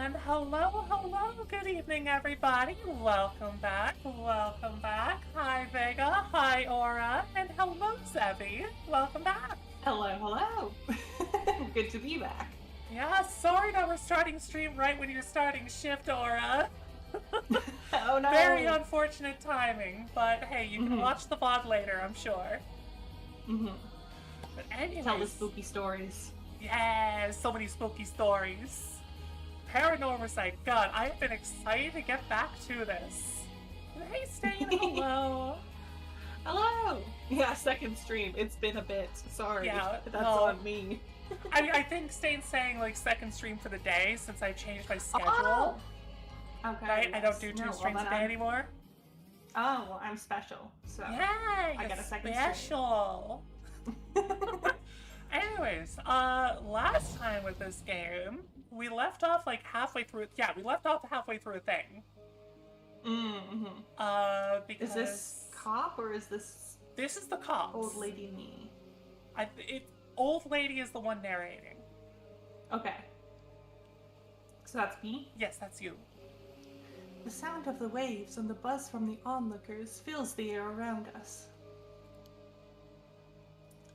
And hello, good evening, everybody. Welcome back. Hi, Vega. Hi, Aura. And hello, Zevi. Welcome back. Hello. Good to be back. Yeah, sorry that we're starting stream right when you're starting shift, Aura. Oh no. Very unfortunate timing, but hey, you can watch the VOD later, I'm sure. But anyways, Tell the spooky stories. Yeah, so many spooky stories. Paranormasight, God, I've been excited to get back to this. Hey, Stain, hello. Hello. Yeah, second stream. It's been a bit. Sorry. Yeah, that's on me. I think Stain's saying like second stream for the day since I changed my schedule. Oh. Okay. Right? Yes. I don't do two streams a day anymore. Oh, well, I'm special. So yeah, I got a second special. Anyways, last time with this game, we left off like halfway through. Yeah, we left off halfway through a thing. Because is this cop or is this? This is the cops. Old lady me. Old lady is the one narrating. Okay. So that's me? Yes, that's you. The sound of the waves and the buzz from the onlookers fills the air around us.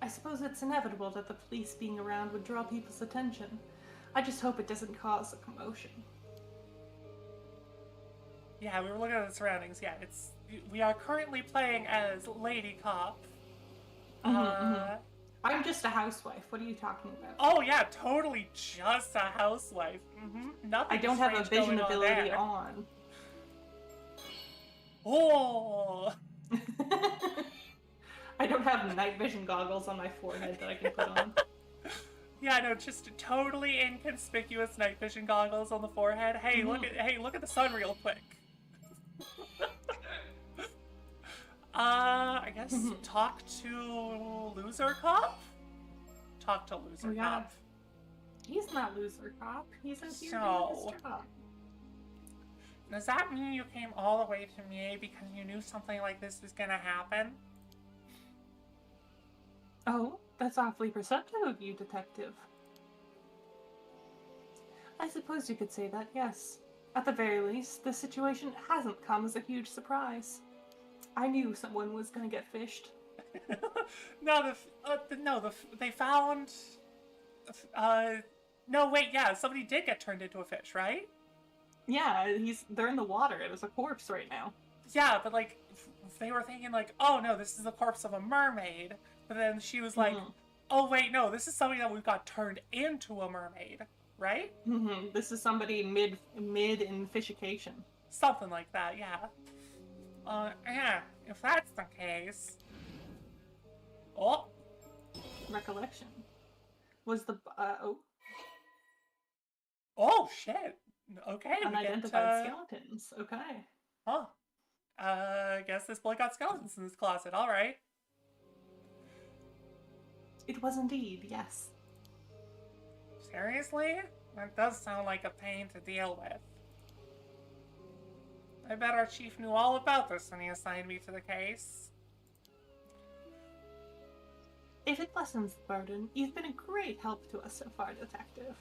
I suppose it's inevitable that the police being around would draw people's attention. I just hope it doesn't cause a commotion. Yeah, we were looking at the surroundings. Yeah, we are currently playing as Lady Cop. I'm just a housewife. What are you talking about? Oh yeah, totally just a housewife. Nothing. I don't have a vision ability on. Oh. I don't have night vision goggles on my forehead that I can put on. Yeah, no, just totally inconspicuous night vision goggles on the forehead. Hey, look at the sun real quick. I guess talk to Loser Cop? Talk to Loser Cop. He's not Loser Cop. He's in here doing his job. Does that mean you came all the way to me because you knew something like this was gonna happen? Oh, that's awfully perceptive of you, Detective. I suppose you could say that, yes. At the very least, this situation hasn't come as a huge surprise. I knew someone was gonna get fished. They found... no, wait, yeah, somebody did get turned into a fish, right? Yeah, they're in the water. It was a corpse right now. Yeah, but like, they were thinking like, oh no, this is the corpse of a mermaid. But then she was like, oh wait, no, this is somebody that we've got turned into a mermaid, right? This is somebody mid in fishication. Something like that, yeah. Yeah, if that's the case. Oh. Recollection. Was the, Oh, shit. Okay, unidentified skeletons. Okay. Huh. I guess this boy got skeletons in his closet, alright. It was indeed, yes. Seriously? That does sound like a pain to deal with. I bet our chief knew all about this when he assigned me to the case. If it lessens the burden, you've been a great help to us so far, Detective.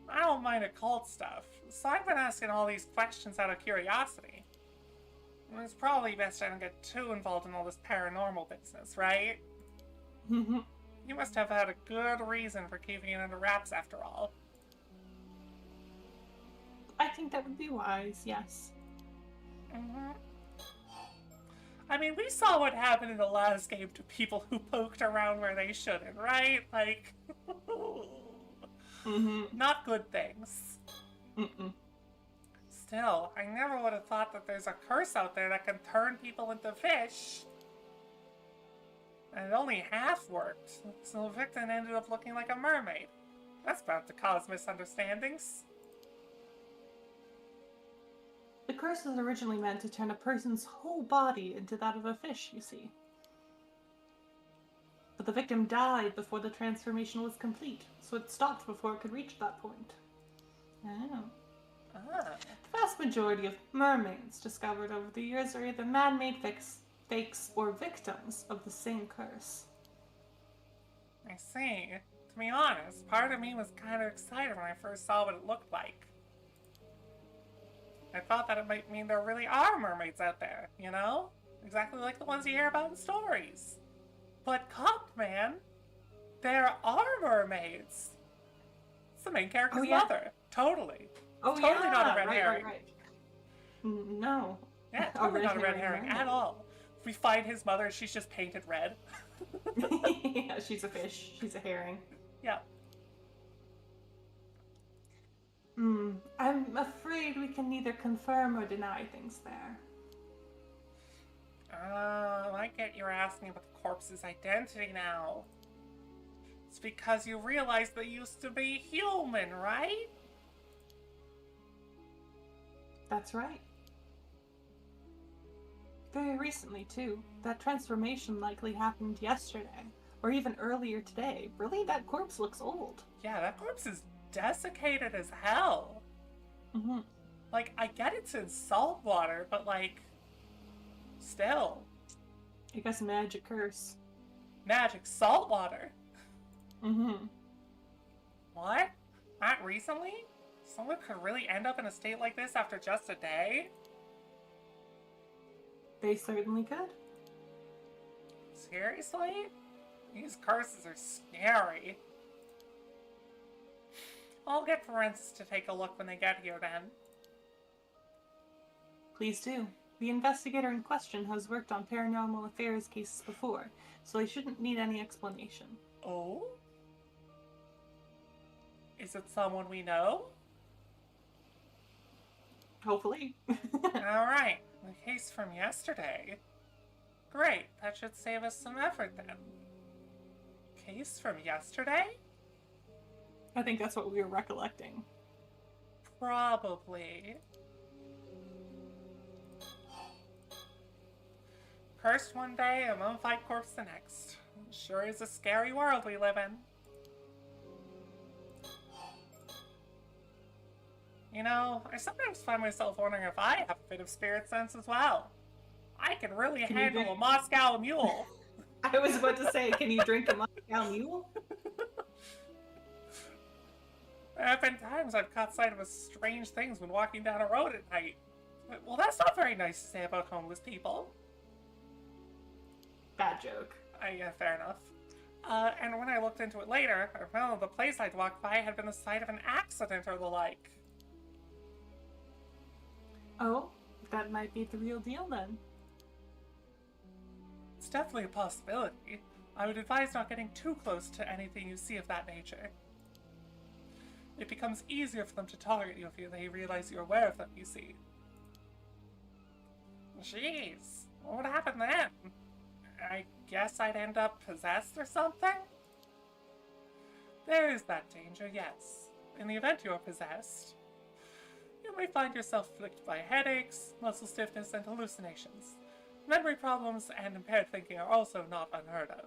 I don't mind occult stuff, so I've been asking all these questions out of curiosity. It's probably best I don't get too involved in all this paranormal business, right? You must have had a good reason for keeping it under wraps after all. I think that would be wise, yes. I mean, we saw what happened in the last game to people who poked around where they shouldn't, right? Like, not good things. Still, I never would have thought that there's a curse out there that can turn people into fish. And it only half worked, so the victim ended up looking like a mermaid. That's bound to cause misunderstandings. The curse was originally meant to turn a person's whole body into that of a fish, you see. But the victim died before the transformation was complete, so it stopped before it could reach that point. Oh. The vast majority of mermaids discovered over the years are either man-made fakes or victims of the same curse. I see. To be honest, part of me was kind of excited when I first saw what it looked like. I thought that it might mean there really are mermaids out there, you know? Exactly like the ones you hear about in stories. But cock, man, there are mermaids. It's the main character's mother. Totally. Oh, totally yeah. not a red herring. Right. No. Yeah, totally not a red herring at all. If we find his mother, she's just painted red. Yeah, she's a fish. She's a herring. Yeah. I'm afraid we can neither confirm or deny things there. I get you're asking about the corpse's identity now. It's because you realize they used to be human, right? That's right. Very recently, too. That transformation likely happened yesterday, or even earlier today. Really, that corpse looks old. Yeah, that corpse is desiccated as hell. Like, I get it's in salt water, but like, still. I guess magic curse. Magic salt water? What? Not recently? Someone could really end up in a state like this after just a day? They certainly could. Seriously? These curses are scary. I'll get forensics to take a look when they get here then. Please do. The investigator in question has worked on paranormal affairs cases before, so they shouldn't need any explanation. Oh? Is it someone we know? Hopefully. Alright, the case from yesterday. Great, that should save us some effort then. Case from yesterday? I think that's what we were recollecting. Probably. Cursed one day, a mummified corpse the next. Sure is a scary world we live in. You know, I sometimes find myself wondering if I have a bit of spirit sense as well. I can really handle a Moscow mule. I was about to say, can you drink a Moscow mule? There have been times I've caught sight of strange things when walking down a road at night. Well, that's not very nice to say about homeless people. Bad joke. Yeah, fair enough. And when I looked into it later, I found the place I'd walked by had been the site of an accident or the like. Oh, that might be the real deal then. It's definitely a possibility. I would advise not getting too close to anything you see of that nature. It becomes easier for them to target you if they realize you're aware of them, you see. Jeez, what would happen then? I guess I'd end up possessed or something? There is that danger, yes. In the event you are possessed, you may find yourself afflicted by headaches, muscle stiffness, and hallucinations. Memory problems and impaired thinking are also not unheard of.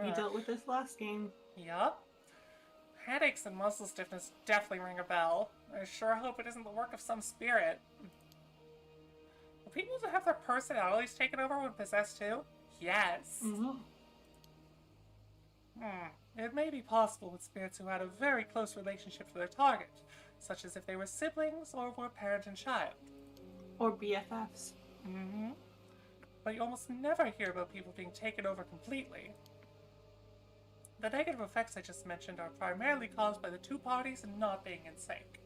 You dealt with this last game. Yup. Headaches and muscle stiffness definitely ring a bell. I sure hope it isn't the work of some spirit. Will people have their personalities taken over when possessed too? Yes. It may be possible with spirits who had a very close relationship to their target, such as if they were siblings or were parent and child. Or BFFs. But you almost never hear about people being taken over completely. The negative effects I just mentioned are primarily caused by the two parties not being in sync.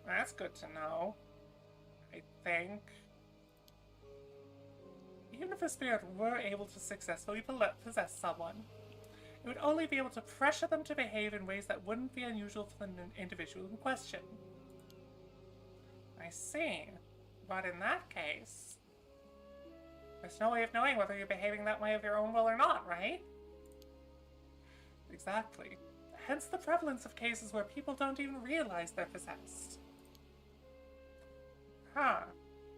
That's good to know, I think. Even if a spirit were able to successfully possess someone, it would only be able to pressure them to behave in ways that wouldn't be unusual for the individual in question. I see. But in that case, there's no way of knowing whether you're behaving that way of your own will or not, right? Exactly. Hence the prevalence of cases where people don't even realize they're possessed. Huh.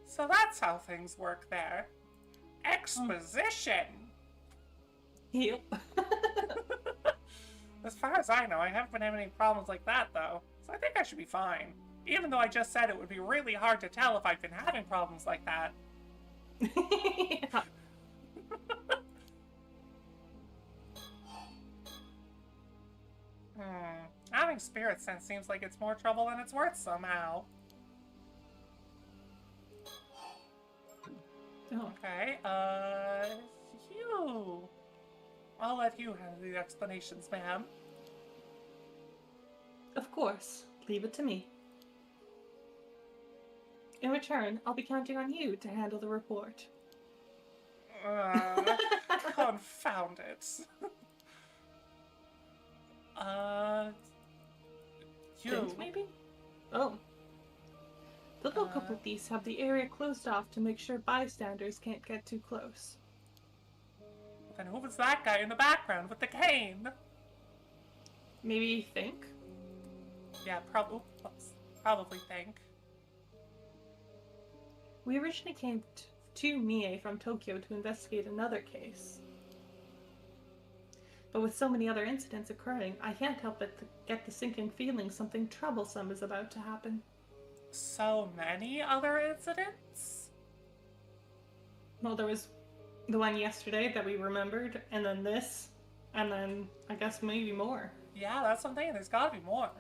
So that's how things work there. Exposition! Yep. As far as I know, I haven't been having any problems like that, though. So I think I should be fine. Even though I just said it would be really hard to tell if I've been having problems like that. Yeah. showing spirit sense seems like it's more trouble than it's worth somehow. Oh. Okay, you. I'll let you handle the explanations, ma'am. Of course. Leave it to me. In return, I'll be counting on you to handle the report. Confound it. You. Dint, maybe? Oh. The local police have the area closed off to make sure bystanders can't get too close. Then who was that guy in the background with the cane? Maybe think? Yeah, probably think. We originally came to Mie from Tokyo to investigate another case. But with so many other incidents occurring, I can't help but get the sinking feeling something troublesome is about to happen. So many other incidents? Well, there was the one yesterday that we remembered, and then this, and then I guess maybe more. Yeah, that's what I'm thinking. There's gotta be more.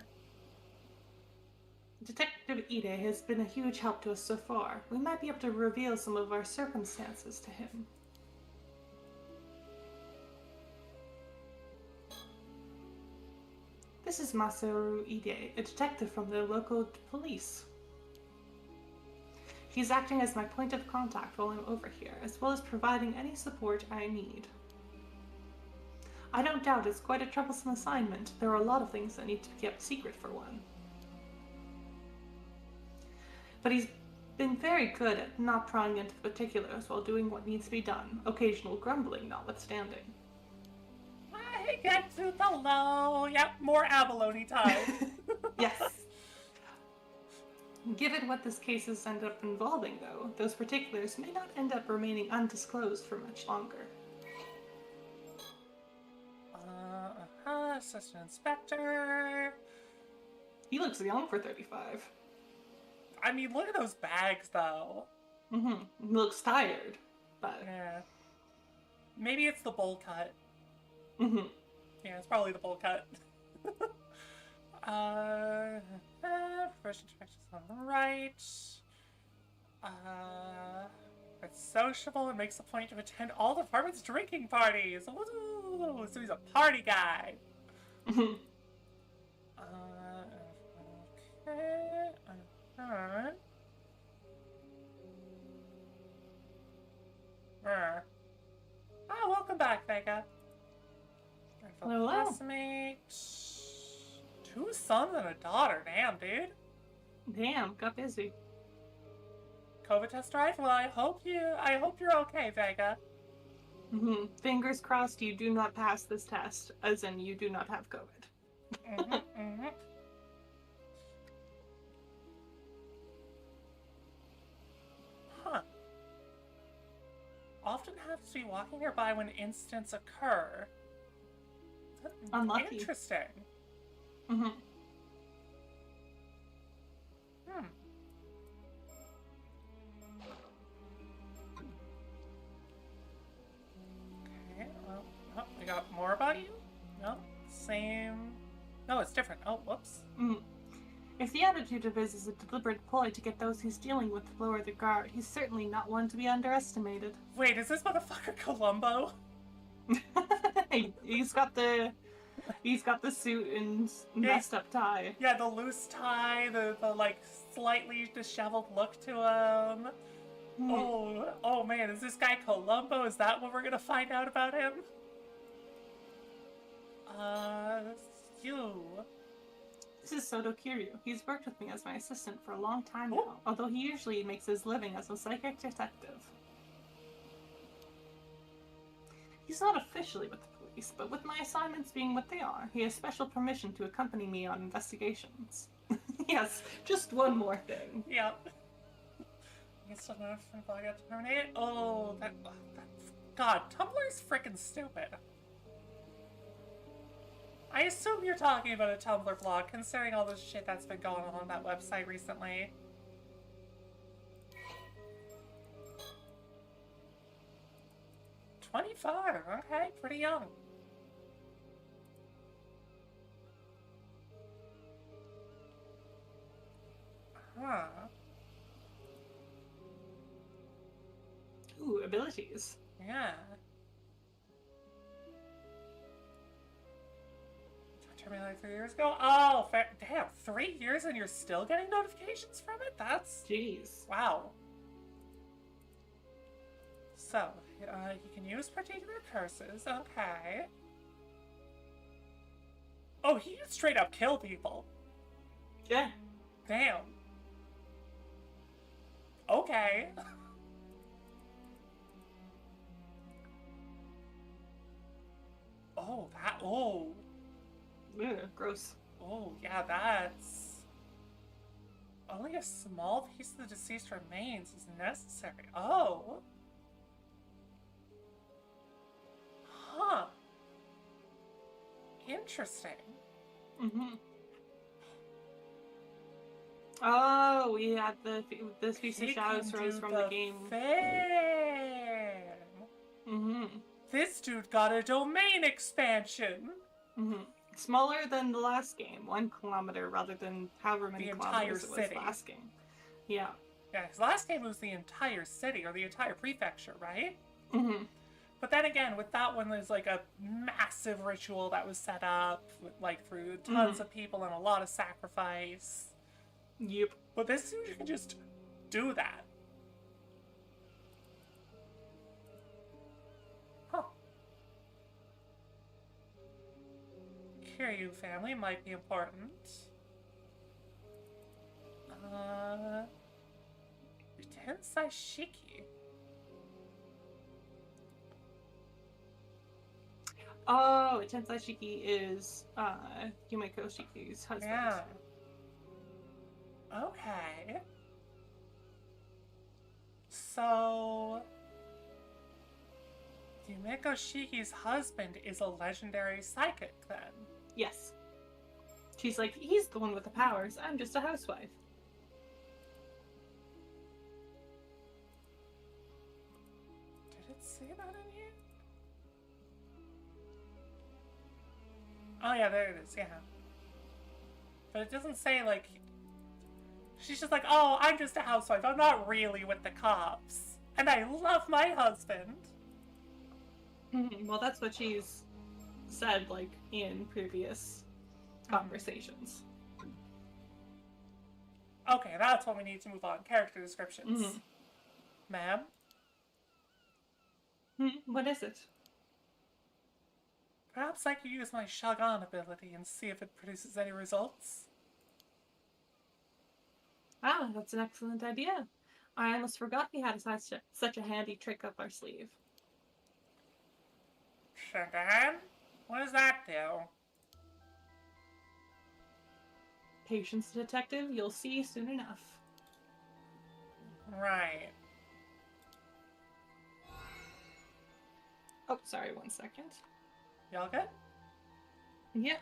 Detective Ide has been a huge help to us so far. We might be able to reveal some of our circumstances to him. This is Masaru Ide, a detective from the local police. He's acting as my point of contact while I'm over here, as well as providing any support I need. I don't doubt it's quite a troublesome assignment. There are a lot of things that need to be kept secret for one. But he's been very good at not prying into the particulars while doing what needs to be done, occasional grumbling notwithstanding. I get to the low. Yep, more abalone time. Yes. Given what this case has ended up involving, though, those particulars may not end up remaining undisclosed for much longer. Assistant Inspector. He looks young for 35. I mean, look at those bags, though. Mm-hmm. He looks tired, but... Yeah. Maybe it's the bowl cut. Mm-hmm. Yeah, it's probably the bowl cut. First inspections on the right. It's sociable and makes a point to attend all the department's drinking parties. Ooh, so he's a party guy. Mm-hmm. Okay. Welcome back, Vega. Hello. Classmate. 2 sons and a daughter. Damn, dude. Damn, got busy. COVID test drive? Well, I hope you're okay, Vega. Mm-hmm. Fingers crossed you do not pass this test, as in you do not have COVID. Mm-hmm, mm-hmm. Huh. Often have to be walking nearby when incidents occur. Unlucky. Interesting. Mm-hmm. Okay, well, oh, we got more about you? No? Same... No, it's different. Oh, whoops. Mm. If the attitude of his is a deliberate ploy to get those he's dealing with to lower the guard, he's certainly not one to be underestimated. Wait, is this motherfucker Columbo? He's got the suit and messed up tie. Yeah, the loose tie, the like slightly disheveled look to him. Oh man, is this guy Columbo? Is that what we're gonna find out about him? You. This is Soto Kiryu. He's worked with me as my assistant for a long time now, although he usually makes his living as a psychic detective. He's not officially with the police, but with my assignments being what they are, he has special permission to accompany me on investigations. Yes, just one more thing. Yep. He's still enough for I got to terminate. Oh, that's... God, Tumblr's freaking stupid. I assume you're talking about a Tumblr blog, considering all the shit that's been going on that website recently. "25, okay, pretty young. Huh. Ooh, abilities. Yeah. Terminated like 3 years ago? Oh, damn, 3 years and you're still getting notifications from it? That's... Jeez. Wow. So, you can use particular curses. Okay. Oh, he can straight up kill people. Yeah. Damn. Okay. Oh, that... Oh. Ugh, gross. Oh, yeah, that's... Only a small piece of the deceased remains is necessary. Oh. Huh. Interesting. Mm-hmm. Oh, we had the Feast of Shadows rose from the game. Fan. Mm-hmm. This dude got a domain expansion. Mm-hmm. Smaller than the last game, 1 kilometer rather than however many kilometers it was last game. Yeah. Yeah, his last game was the entire city, or the entire prefecture, right? Mm-hmm. But then again, with that one, there's like a massive ritual that was set up, like through tons of people and a lot of sacrifice. Yep. But this dude, you can just do that. Huh. Kiryu family might be important. Tensai Shiki. Oh, Tensai Shiki is Yumeko Shiki's husband. Yeah. Okay. So... Yumeko Shiki's husband is a legendary psychic, then? Yes. She's like, he's the one with the powers, I'm just a housewife. Did it say that in here? Oh yeah, there it is, yeah. But it doesn't say, like... She's just like, oh, I'm just a housewife, I'm not really with the cops. And I love my husband. Well, that's what she's said, like, in previous conversations. Okay, that's what we need to move on. Character descriptions. Ma'am? What is it? Perhaps I could use my Shagan ability and see if it produces any results. Ah, that's an excellent idea. I almost forgot we had such a handy trick up our sleeve. Shagan? What does that do? Patience, detective, you'll see soon enough. Right. Oh, sorry, 1 second. Y'all good? Yeah.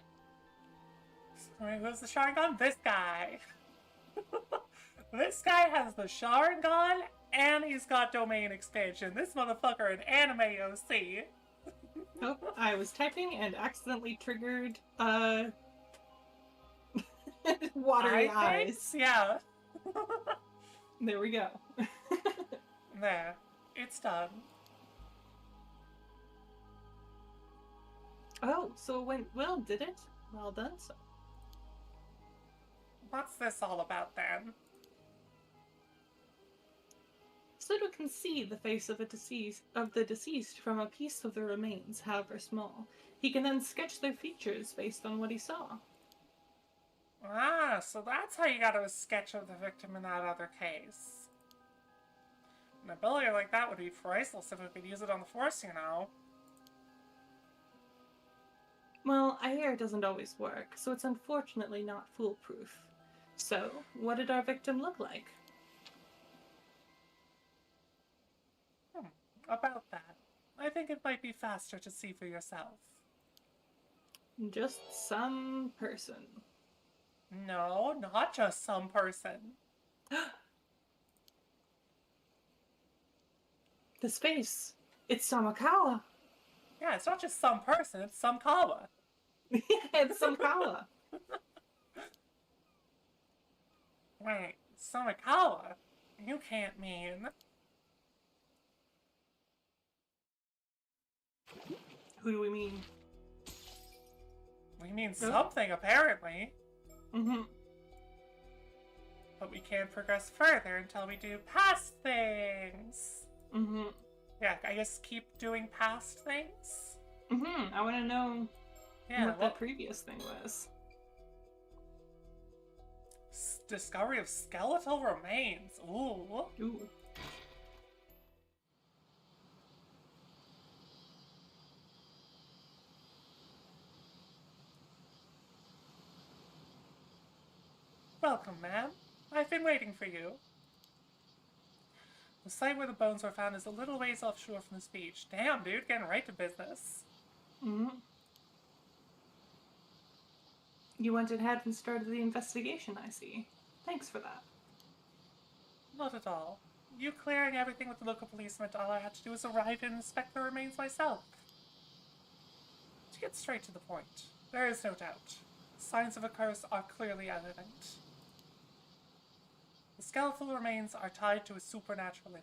Alright, who's the Sharingan? This guy. This guy has the Sharingan, and he's got domain expansion. This motherfucker an anime OC. Oh, I was typing and accidentally triggered, watery eyes. Yeah. There we go. There. It's done. Oh, so it went well, did it? Well done, so. What's this all about, then? Sudo can see the face of the deceased from a piece of the remains, however small. He can then sketch their features based on what he saw. Ah, so that's how you got a sketch of the victim in that other case. An ability like that would be priceless if we could use it on the Force, you know. Well, I hear it doesn't always work, so it's unfortunately not foolproof. So, what did our victim look like? About that. I think it might be faster to see for yourself. Just some person. No, not just some person. This face. It's Samakawa. Yeah, it's not just some person, it's some Kawa. It's Samakawa. Right, Somikawa? You can't mean... Who do we mean? We mean something, apparently. Mm-hmm. But we can't progress further until we do past things. Mm-hmm. Yeah, I guess keep doing past things? Mm-hmm. I want to know what that previous thing was. Discovery of skeletal remains. Ooh. Ooh. Welcome, ma'am. I've been waiting for you. The site where the bones were found is a little ways offshore from this beach. Damn, dude, getting right to business. Mm-hmm. You went ahead and started the investigation, I see. Thanks for that. Not at all. You clearing everything with the local police meant all I had to do was arrive and inspect the remains myself. To get straight to the point, there is no doubt. Signs of a curse are clearly evident. The skeletal remains are tied to a supernatural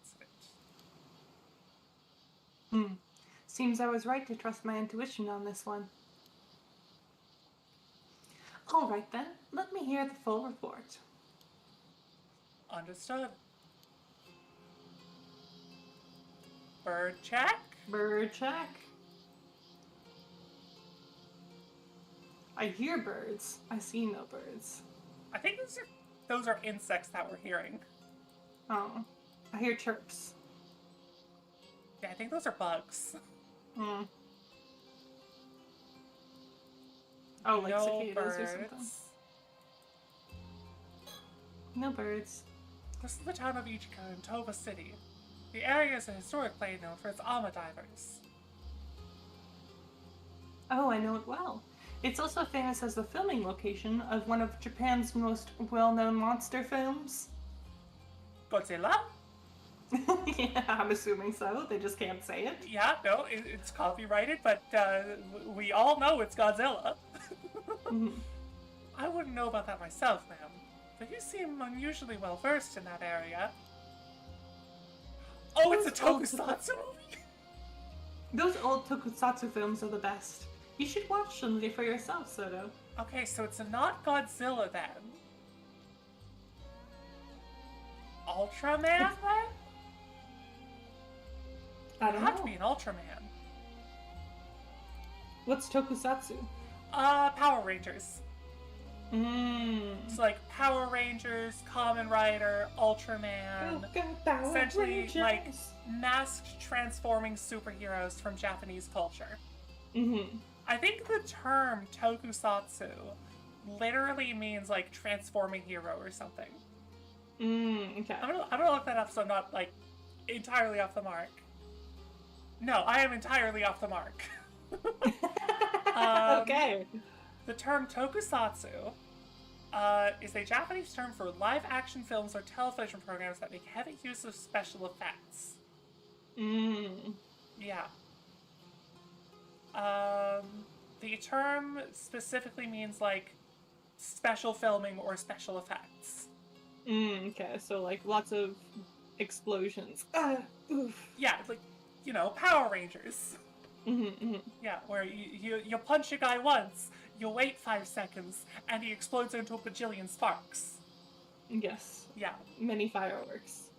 incident. Seems I was right to trust my intuition on this one. Alright then, let me hear the full report. Understood. Bird check? Bird check. I hear birds. I see no birds. I think those are insects that we're hearing. Oh. I hear chirps. Yeah, I think those are bugs. Hmm. Oh, like no cicadas birds. or something. No birds. This is the town of Ichika in Toba City. The area is a historic place known for its ama divers. Oh, I know it well. It's also famous as the filming location of one of Japan's most well-known monster films. Godzilla? Yeah, I'm assuming so. They just can't say it. Yeah, no, it's copyrighted, but we all know it's Godzilla. Mm-hmm. I wouldn't know about that myself, ma'am, but you seem unusually well versed in that area. Oh, it's a tokusatsu movie? Those old tokusatsu films are the best. You should watch them for yourself, Soto. Okay, so it's not Godzilla then. Ultraman then? I don't It'd have know. to be an Ultraman. What's tokusatsu? Power Rangers. It's Mmm. like Power Rangers, Kamen Rider, Ultraman. Essentially, like, masked transforming superheroes from Japanese culture. Mm-hmm. I think the term tokusatsu literally means, like, transforming hero or something. Okay. I'm gonna look that up so I'm not, like, entirely off the mark. No, I am entirely off the mark. Okay. The term tokusatsu is a Japanese term for live-action films or television programs that make heavy use of special effects. Yeah. The term specifically means, like, special filming or special effects. Okay, so, like, lots of explosions. Oof. Yeah, like, you know, Power Rangers. Yeah, where you punch a guy once, you wait 5 seconds, and he explodes into a bajillion sparks. Yes. Yeah. Many fireworks.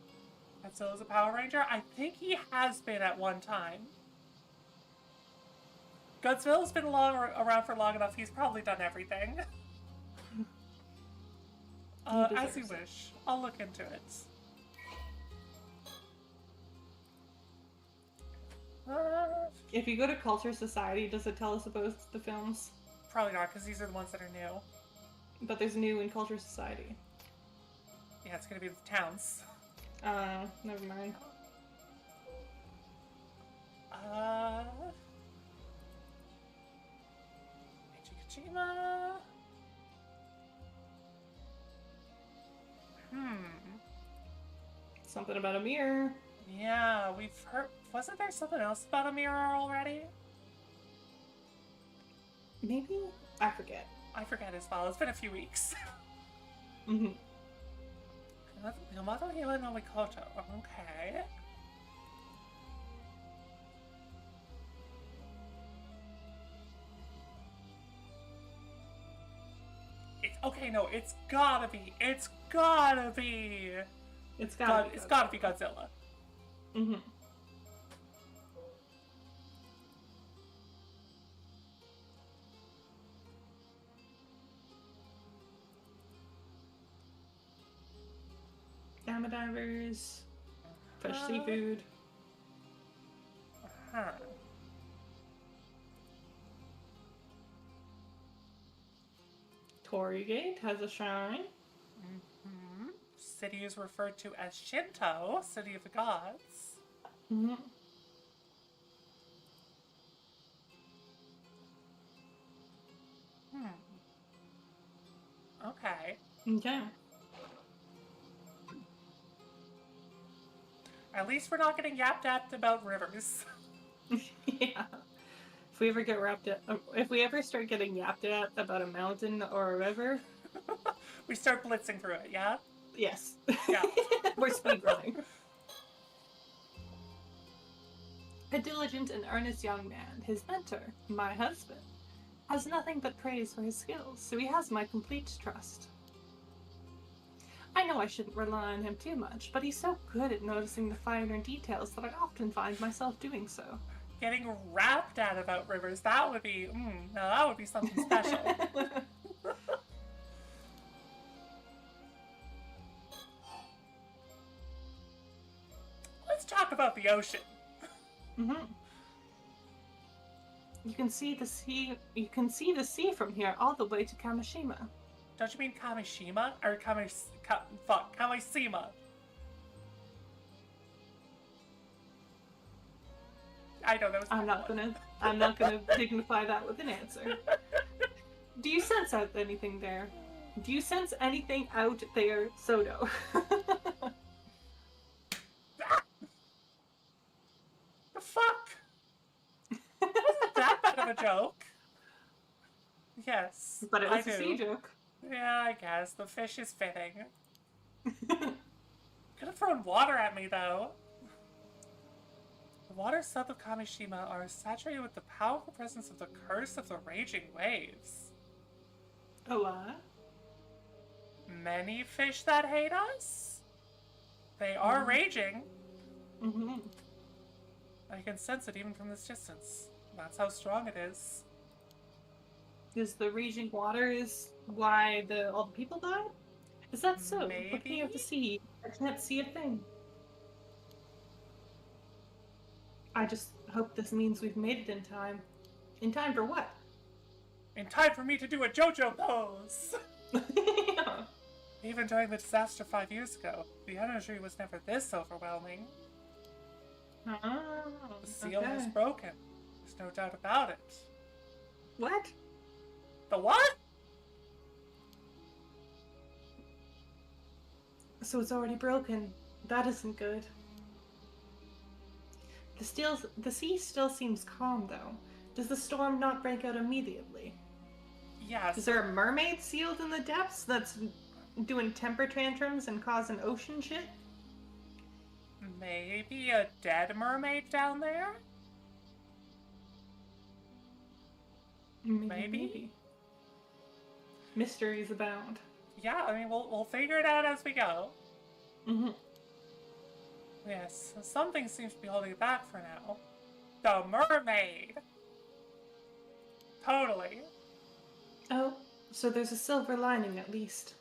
And so is a Power Ranger? I think he has been at one time. Godzilla's been around for long enough, he's probably done everything. As you wish. I'll look into it. If you go to Culture Society, does it tell us about the films? Probably not, because these are the ones that are new. But there's new in Culture Society. Yeah, it's gonna be the towns. Never mind. Ichikajima. Something about a mirror. Yeah, we've heard. Wasn't there something else about a mirror already? Maybe? I forget. I forget as well. It's been a few weeks. Yamato Hila no Mikoto. Okay. Okay, no, it's gotta be. It's gotta be. It's gotta be Godzilla. Mm-hmm. Gamma divers, fresh seafood. Huh. Torigate has a shrine. Mm-hmm. City is referred to as Shinto, City of the Gods. Mm-hmm. Okay. Okay. At least we're not getting yapped about rivers. Yeah. If we ever start getting yapped at about a mountain or a river, we start blitzing through it, yeah? yes. Yeah. We're speedrunning. A diligent and earnest young man, his mentor, my husband, has nothing but praise for his skills, so he has my complete trust. I know I shouldn't rely on him too much, but he's so good at noticing the finer details that I often find myself doing so. Getting rapped at about rivers, that would be, that would be something special. Let's talk about the ocean. Mm-hmm. You can see the sea. You can see the sea from here all the way to Kamishima. Don't you mean Kamishima or Kamishima? I know that was. I'm not gonna dignify that with an answer. Do you sense out anything there? Do you sense anything out there, Soto? The fuck? Wasn't that bad of a joke? Yes, But it was a sea joke. Yeah, I guess the fish is fitting. Could have thrown water at me though. The waters south of Kamishima are saturated with the powerful presence of the curse of the raging waves. Oh, what? Many fish that hate us? They are raging. Mm-hmm. I can sense it even from this distance. That's how strong it is. Is the raging water is why all the people died? Is that so? Maybe? Looking at the sea, I can't see a thing. I just hope this means we've made it in time. In time for what? In time for me to do a JoJo pose! Yeah. Even during the disaster 5 years ago, the energy was never this overwhelming. Oh, The seal was broken. There's no doubt about it. What? The what? So it's already broken. That isn't good. The sea still seems calm, though. Does the storm not break out immediately? Yes. Is there a mermaid sealed in the depths that's doing temper tantrums and causing ocean shit? Maybe a dead mermaid down there? Maybe. Mysteries abound. Yeah, I mean, we'll figure it out as we go. Mm-hmm. Yes, something seems to be holding it back for now. The mermaid! Totally. Oh, so there's a silver lining at least.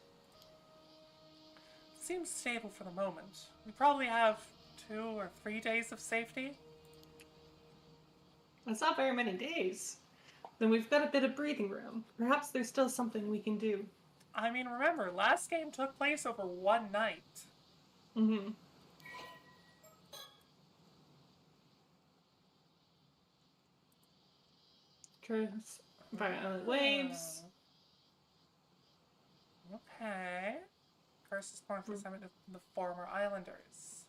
Seems stable for the moment. We probably have 2 or 3 days of safety. That's not very many days. Then we've got a bit of breathing room. Perhaps there's still something we can do. I mean, remember, last game took place over 1 night. Mm-hmm. Curse, violent waves. Okay. Curse is born from some of the former islanders.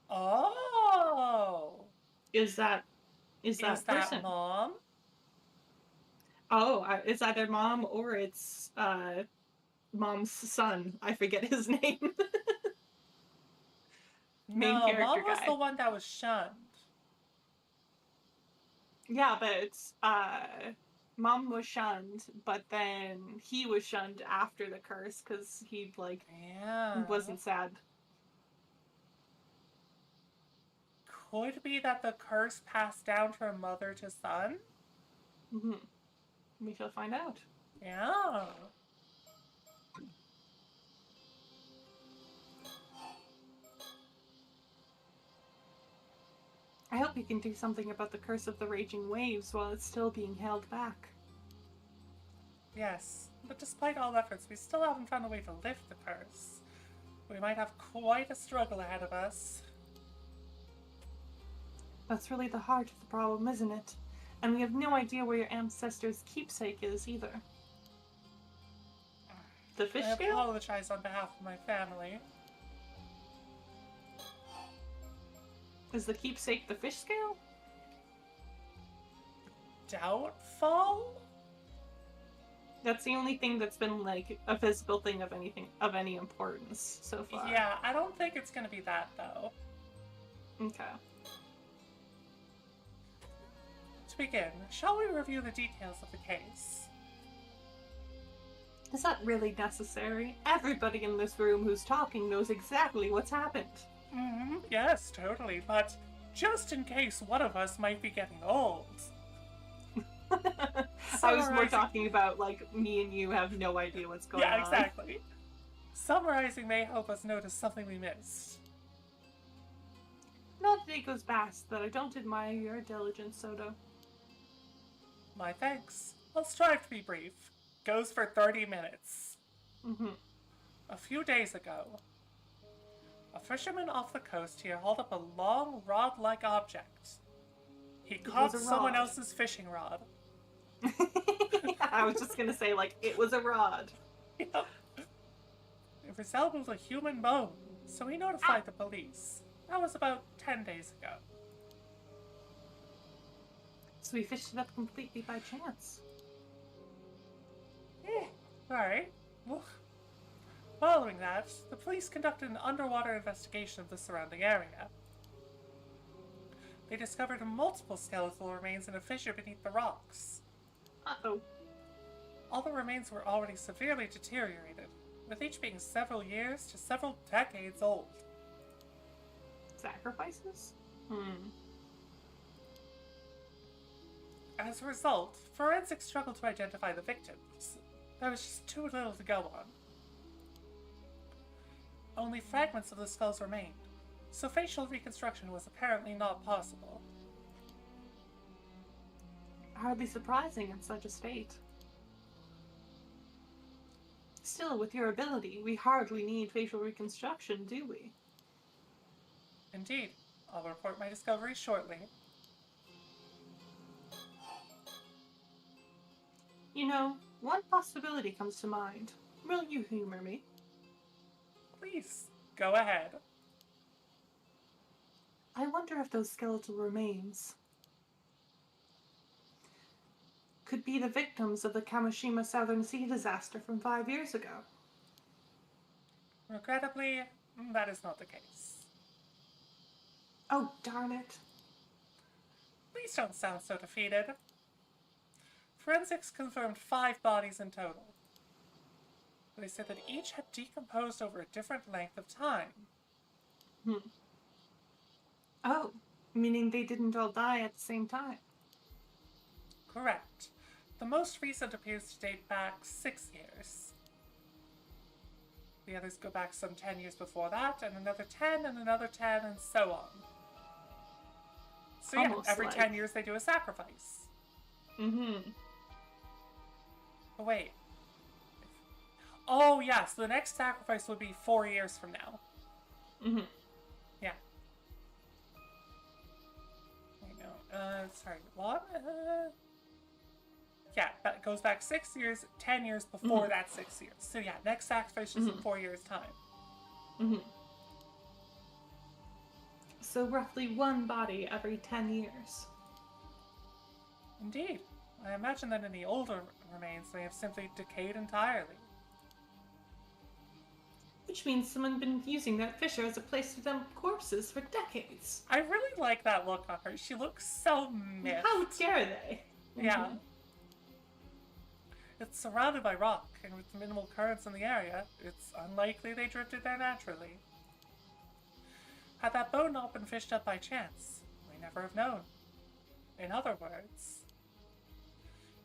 Oh! Is that person? Mom? Oh, it's either mom or it's mom's son. I forget his name. Main No, character Mom was the guy. one that was shunned. Yeah, but it's mom was shunned, but then he was shunned after the curse because he like Yeah. wasn't sad. Could it be that the curse passed down from mother to son? Mm-hmm. We shall find out. Yeah. I hope you can do something about the curse of the raging waves while it's still being held back. Yes, but despite all efforts, we still haven't found a way to lift the curse. We might have quite a struggle ahead of us. That's really the heart of the problem, isn't it? And we have no idea where your ancestor's keepsake is either. The fish I scale? apologize on behalf of my family. Is the keepsake the fish scale? Doubtful? That's the only thing that's been like a physical thing of any importance so far. Yeah, I don't think it's gonna be that though. Okay. To begin, shall we review the details of the case? Is that really necessary? Everybody in this room who's talking knows exactly what's happened. Yes, totally, but just in case one of us might be getting old. I was more talking about like me and you have no idea what's going on. Yeah, exactly. Summarizing may help us notice something we missed. Not that it goes past that I don't admire your diligence, Soto. My thanks. I'll strive to be brief. Goes for 30 minutes. A few days ago, a fisherman off the coast here hauled up a long rod-like object. He caught someone else's fishing rod. I was just gonna say, like, it was a rod. Yep. It resembled a human bone, so he notified the police. That was about 10 days ago. So we fished it up completely by chance. Alright. Well, following that, the police conducted an underwater investigation of the surrounding area. They discovered multiple skeletal remains in a fissure beneath the rocks. Uh-oh. All the remains were already severely deteriorated, with each being several years to several decades old. Sacrifices? As a result, forensics struggled to identify the victims. There was just too little to go on. Only fragments of the skulls remained, so facial reconstruction was apparently not possible. Hardly surprising in such a state. Still, with your ability, we hardly need facial reconstruction, do we? Indeed. I'll report my discovery shortly. You know, one possibility comes to mind. Will you humor me? Please, go ahead. I wonder if those skeletal remains could be the victims of the Kamishima Southern Sea disaster from 5 years ago. Regrettably, that is not the case. Oh, darn it. Please don't sound so defeated. Forensics confirmed 5 bodies in total. They said that each had decomposed over a different length of time. Oh, meaning they didn't all die at the same time. Correct. The most recent appears to date back 6 years. The others go back some 10 years before that, and another 10, and another 10, and so on. So yeah, every 10 years they do a sacrifice. But wait. Oh yeah, so the next sacrifice would be 4 years from now. Yeah. I know. Sorry, what? Yeah, that goes back 6 years, 10 years before that 6 years. So yeah, next sacrifice is in 4 years' time. So roughly one body every 10 years. Indeed. I imagine that any older remains may have simply decayed entirely. Which means someone's been using that fissure as a place to dump corpses for decades. I really like that look on her. She looks so miffed. How dare they? Yeah. It's surrounded by rock, and with minimal currents in the area, it's unlikely they drifted there naturally. Had that bone not been fished up by chance, we never have known. In other words,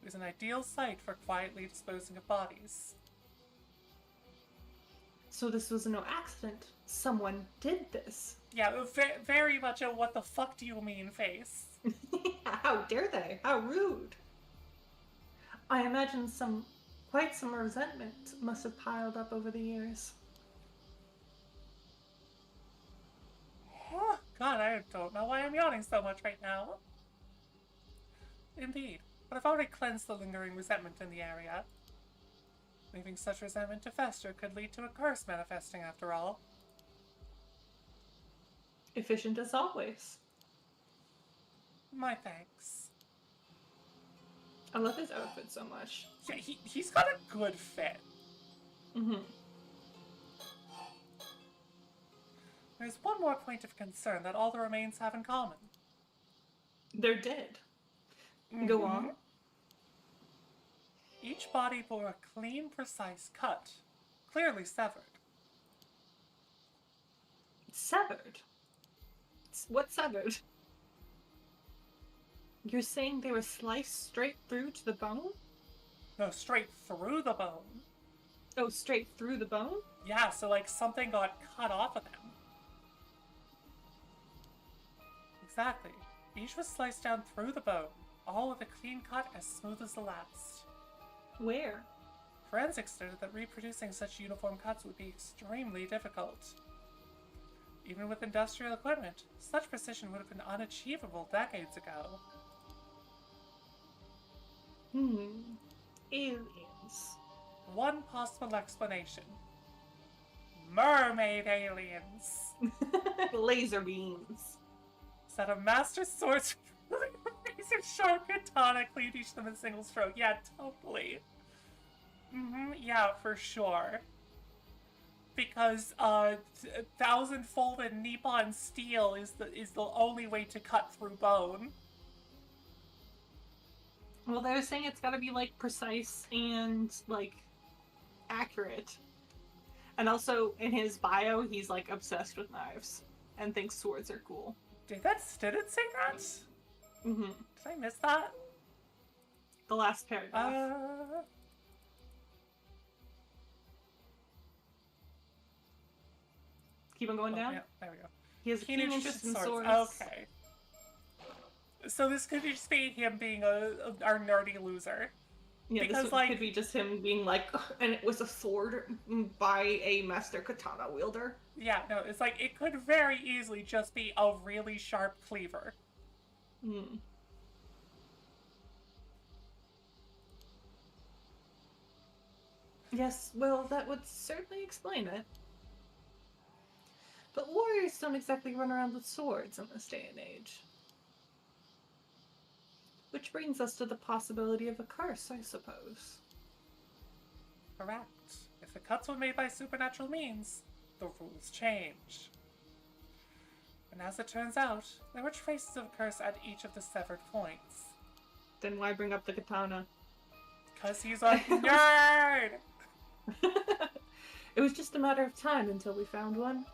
it was an ideal site for quietly disposing of bodies. So this was no accident. Someone did this. Yeah, very much a what the fuck do you mean face. How dare they? How rude. I imagine quite some resentment must have piled up over the years. Oh, God, I don't know why I'm yawning so much right now. Indeed, but I've already cleansed the lingering resentment in the area. Leaving such resentment to fester could lead to a curse manifesting after all. Efficient as always. My thanks. I love his outfit so much. Yeah, he's got a good fit. There's one more point of concern that all the remains have in common. They're dead. Go on. Each body bore a clean, precise cut, clearly severed. Severed? What severed? You're saying they were sliced straight through to the bone? No, straight through the bone. Oh, straight through the bone? Yeah, so like something got cut off of them. Exactly. Each was sliced down through the bone, all with a clean cut as smooth as the last. Where? Forensics stated that reproducing such uniform cuts would be extremely difficult. Even with industrial equipment, such precision would have been unachievable decades ago. Aliens. One possible explanation. Mermaid aliens. Laser beams. Is that a master swordsman with a razor-sharp katana cleaved each of them in a single stroke? Yeah, totally. Yeah, for sure. Because, 1,000-folded Nippon steel is the only way to cut through bone. Well, they're saying it's gotta be, like, precise and, like, accurate. And also, in his bio, he's, like, obsessed with knives and thinks swords are cool. Did it say that? Did I miss that? The last paragraph. Keep on going down? Yeah, there we go. He has a keen interest in swords. Okay. So this could just be him being our nerdy loser. Yeah, because, this like, could be just him being like, and it was a sword by a master katana wielder. Yeah, no, it's like, it could very easily just be a really sharp cleaver. Yes, well, that would certainly explain it. But warriors don't exactly run around with swords in this day and age. Which brings us to the possibility of a curse, I suppose. Correct. If the cuts were made by supernatural means, the rules change. And as it turns out, there were traces of a curse at each of the severed points. Then why bring up the katana? Because he's a nerd! It was just a matter of time until we found one.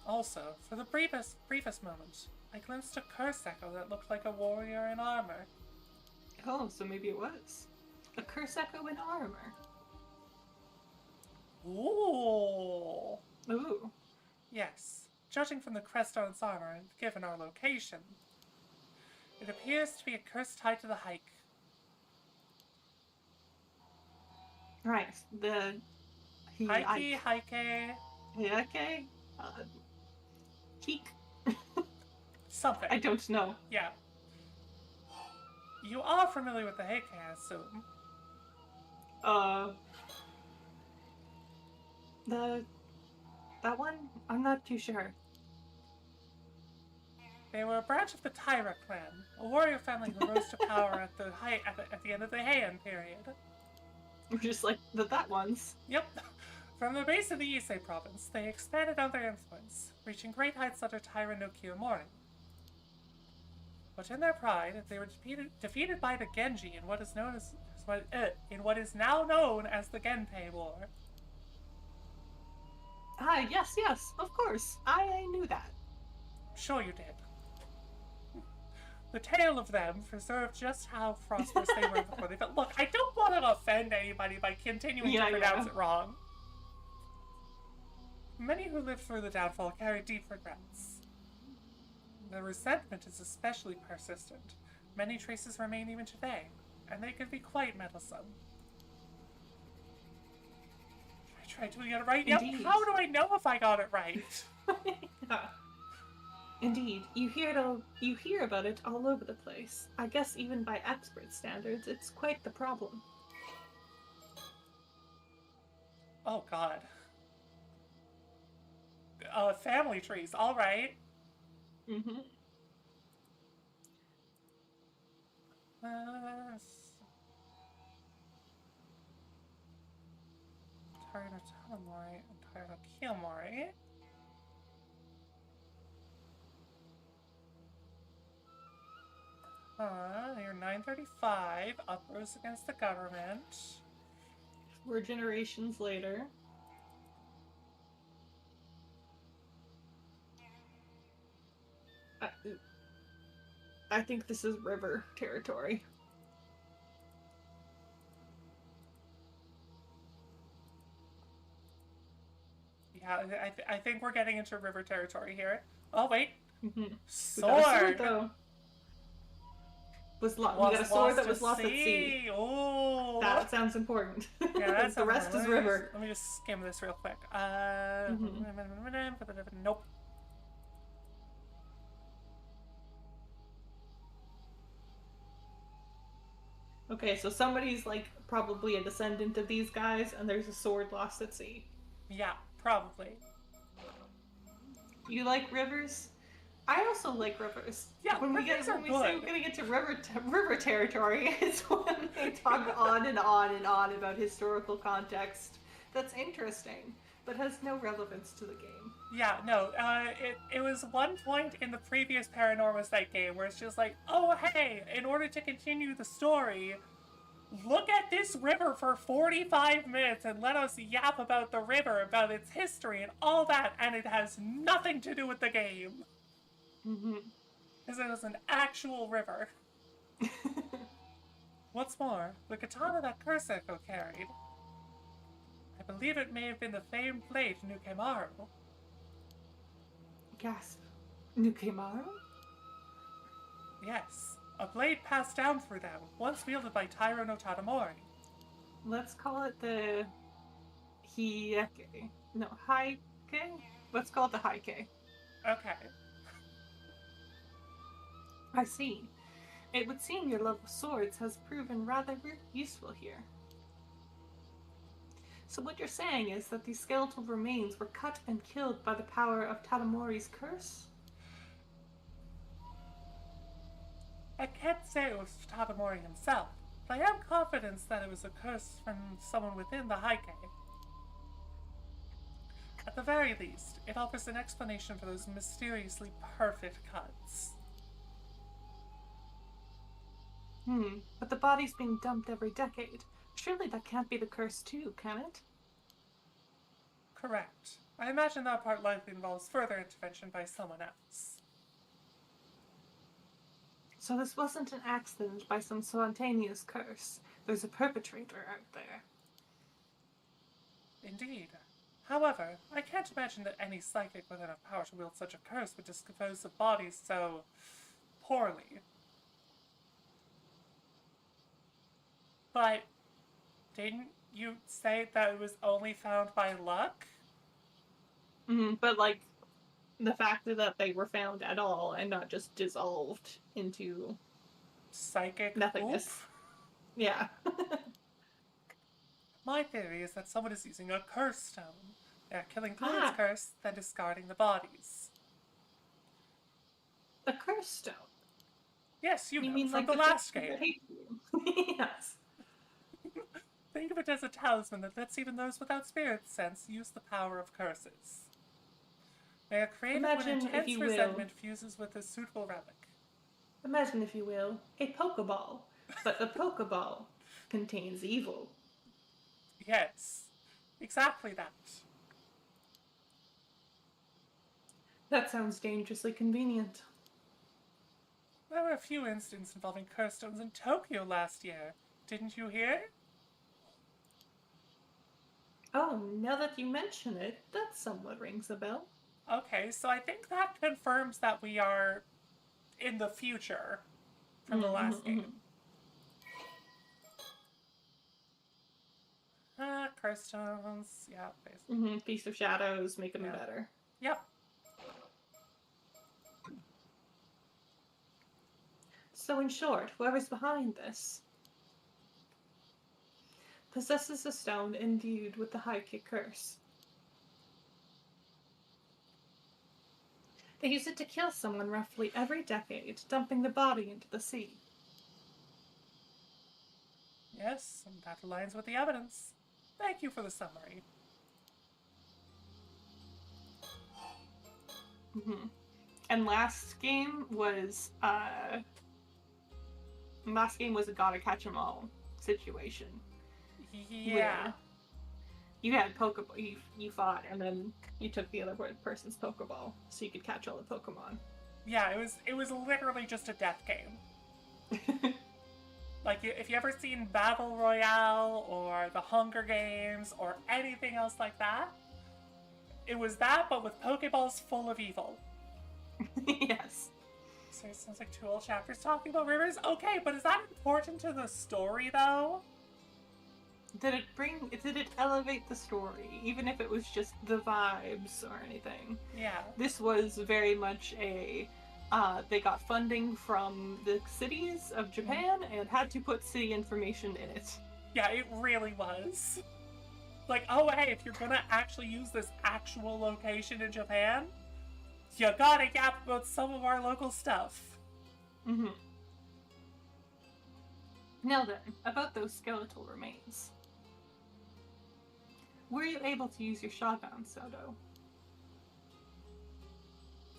Also, for the briefest moment, I glimpsed a curse echo that looked like a warrior in armor. Oh, so maybe it was. A curse echo in armor. Ooh! Ooh. Yes, judging from the crest on its armor and given our location, it appears to be a curse tied to the hike. Right, the... Hike. Hike? Cheek? Something. I don't know. Yeah. You are familiar with the Heike, I assume. That one? I'm not too sure. They were a branch of the Tyra clan, a warrior family who rose to power at the end of the Heian period. We're just like that ones. Yep. From the base of the Issei province, they expanded out their influence, reaching great heights under Tyra no Kiyomori. But in their pride, they were defeated by the Genji in what is now known as the Genpei War. Ah, yes, of course. I knew that. Sure you did. The tale of them preserved just how prosperous they were before they fell. Look, I don't want to offend anybody by continuing to pronounce it wrong. Many who lived through the downfall carry deep regrets. The resentment is especially persistent. Many traces remain even today, and they can be quite meddlesome. I tried doing it right. Yep. How do I know if I got it right? Indeed, you hear about it all over the place. I guess even by expert standards, it's quite the problem. Oh God. Family trees. All right. Mm-hmm. Tyra Tanomori and Tyra Kiyomori. You're 935. Uprose against the government. 4 generations later. I think this is river territory. Yeah, I think we're getting into river territory here. Oh, wait. Mm-hmm. Sword! We got a sword, though. We got a sword that was lost at sea. Oh, that sounds important. Yeah, that's the rest is river. Let me just skim this real quick. Nope. Okay, so somebody's like probably a descendant of these guys, and there's a sword lost at sea. Yeah, probably. You like rivers? I also like rivers. Yeah, when we say we're gonna get to river territory, it's when they talk on and on and on about historical context that's interesting, but has no relevance to the game. Yeah, no, it was one point in the previous Paranormasight game where it's just like, oh hey, in order to continue the story, look at this river for 45 minutes and let us yap about the river, about its history and all that, and it has nothing to do with the game. Mm-hmm. Because it was an actual river. What's more, the katana that Kurseko carried, I believe it may have been the famed blade Nukemaru. Gasp. Nukemaru? Yes, a blade passed down through them, once wielded by Tyra no Tanomori. Let's call it the Hieke. No, Haike? Let's call it the Haike. Okay. I see. It would seem your love of swords has proven rather useful here. So what you're saying is that these skeletal remains were cut and killed by the power of Tanomori's curse? I can't say it was Tanomori himself, but I am confident that it was a curse from someone within the Haike. At the very least, it offers an explanation for those mysteriously perfect cuts. But the body's being dumped every decade. Surely that can't be the curse too, can it? Correct. I imagine that part likely involves further intervention by someone else. So this wasn't an accident by some spontaneous curse. There's a perpetrator out there. Indeed. However, I can't imagine that any psychic with enough power to wield such a curse would dispose of bodies so poorly. But didn't you say that it was only found by luck? But like, the fact that they were found at all and not just dissolved into psychic nothingness. Oof. Yeah. My theory is that someone is using a curse stone. They're killing through its curse, then discarding the bodies. The curse stone. Yes, you know, mean from like the last thing game. that hates you? Yes. Think of it as a talisman that lets even those without spirit sense use the power of curses. They are created when Imagine, if intense you will, resentment fuses with a suitable relic. imagine, if you will, a Pokeball, but the Pokeball contains evil. Yes, exactly that. That sounds dangerously convenient. There were a few incidents involving curse stones in Tokyo last year. Didn't you hear? Oh, now that you mention it, that somewhat rings a bell. Okay, so I think that confirms that we are in the future from the last game. Curse stones. Yeah, basically. Feast of Shadows, make them better. Yep. So in short, whoever's behind this possesses a stone imbued with the High Kick curse. They use it to kill someone roughly every decade, dumping the body into the sea. Yes, and that aligns with the evidence. Thank you for the summary. And last game was a gotta catch 'em all situation. Yeah. You had Pokeball, you fought, and then you took the other person's Pokeball, so you could catch all the Pokemon. Yeah, it was literally just a death game. Like, if you ever seen Battle Royale or the Hunger Games or anything else like that, it was that, but with Pokeballs full of evil. Yes. So it sounds like 2 whole chapters talking about rivers. Okay, but is that important to the story, though? Did it elevate the story, even if it was just the vibes or anything? Yeah. This was very much a, they got funding from the cities of Japan and had to put city information in it. Yeah, it really was. Like, oh hey, if you're gonna actually use this actual location in Japan, you gotta yap about some of our local stuff. Now then, about those skeletal remains. Were you able to use your shotgun, Soto?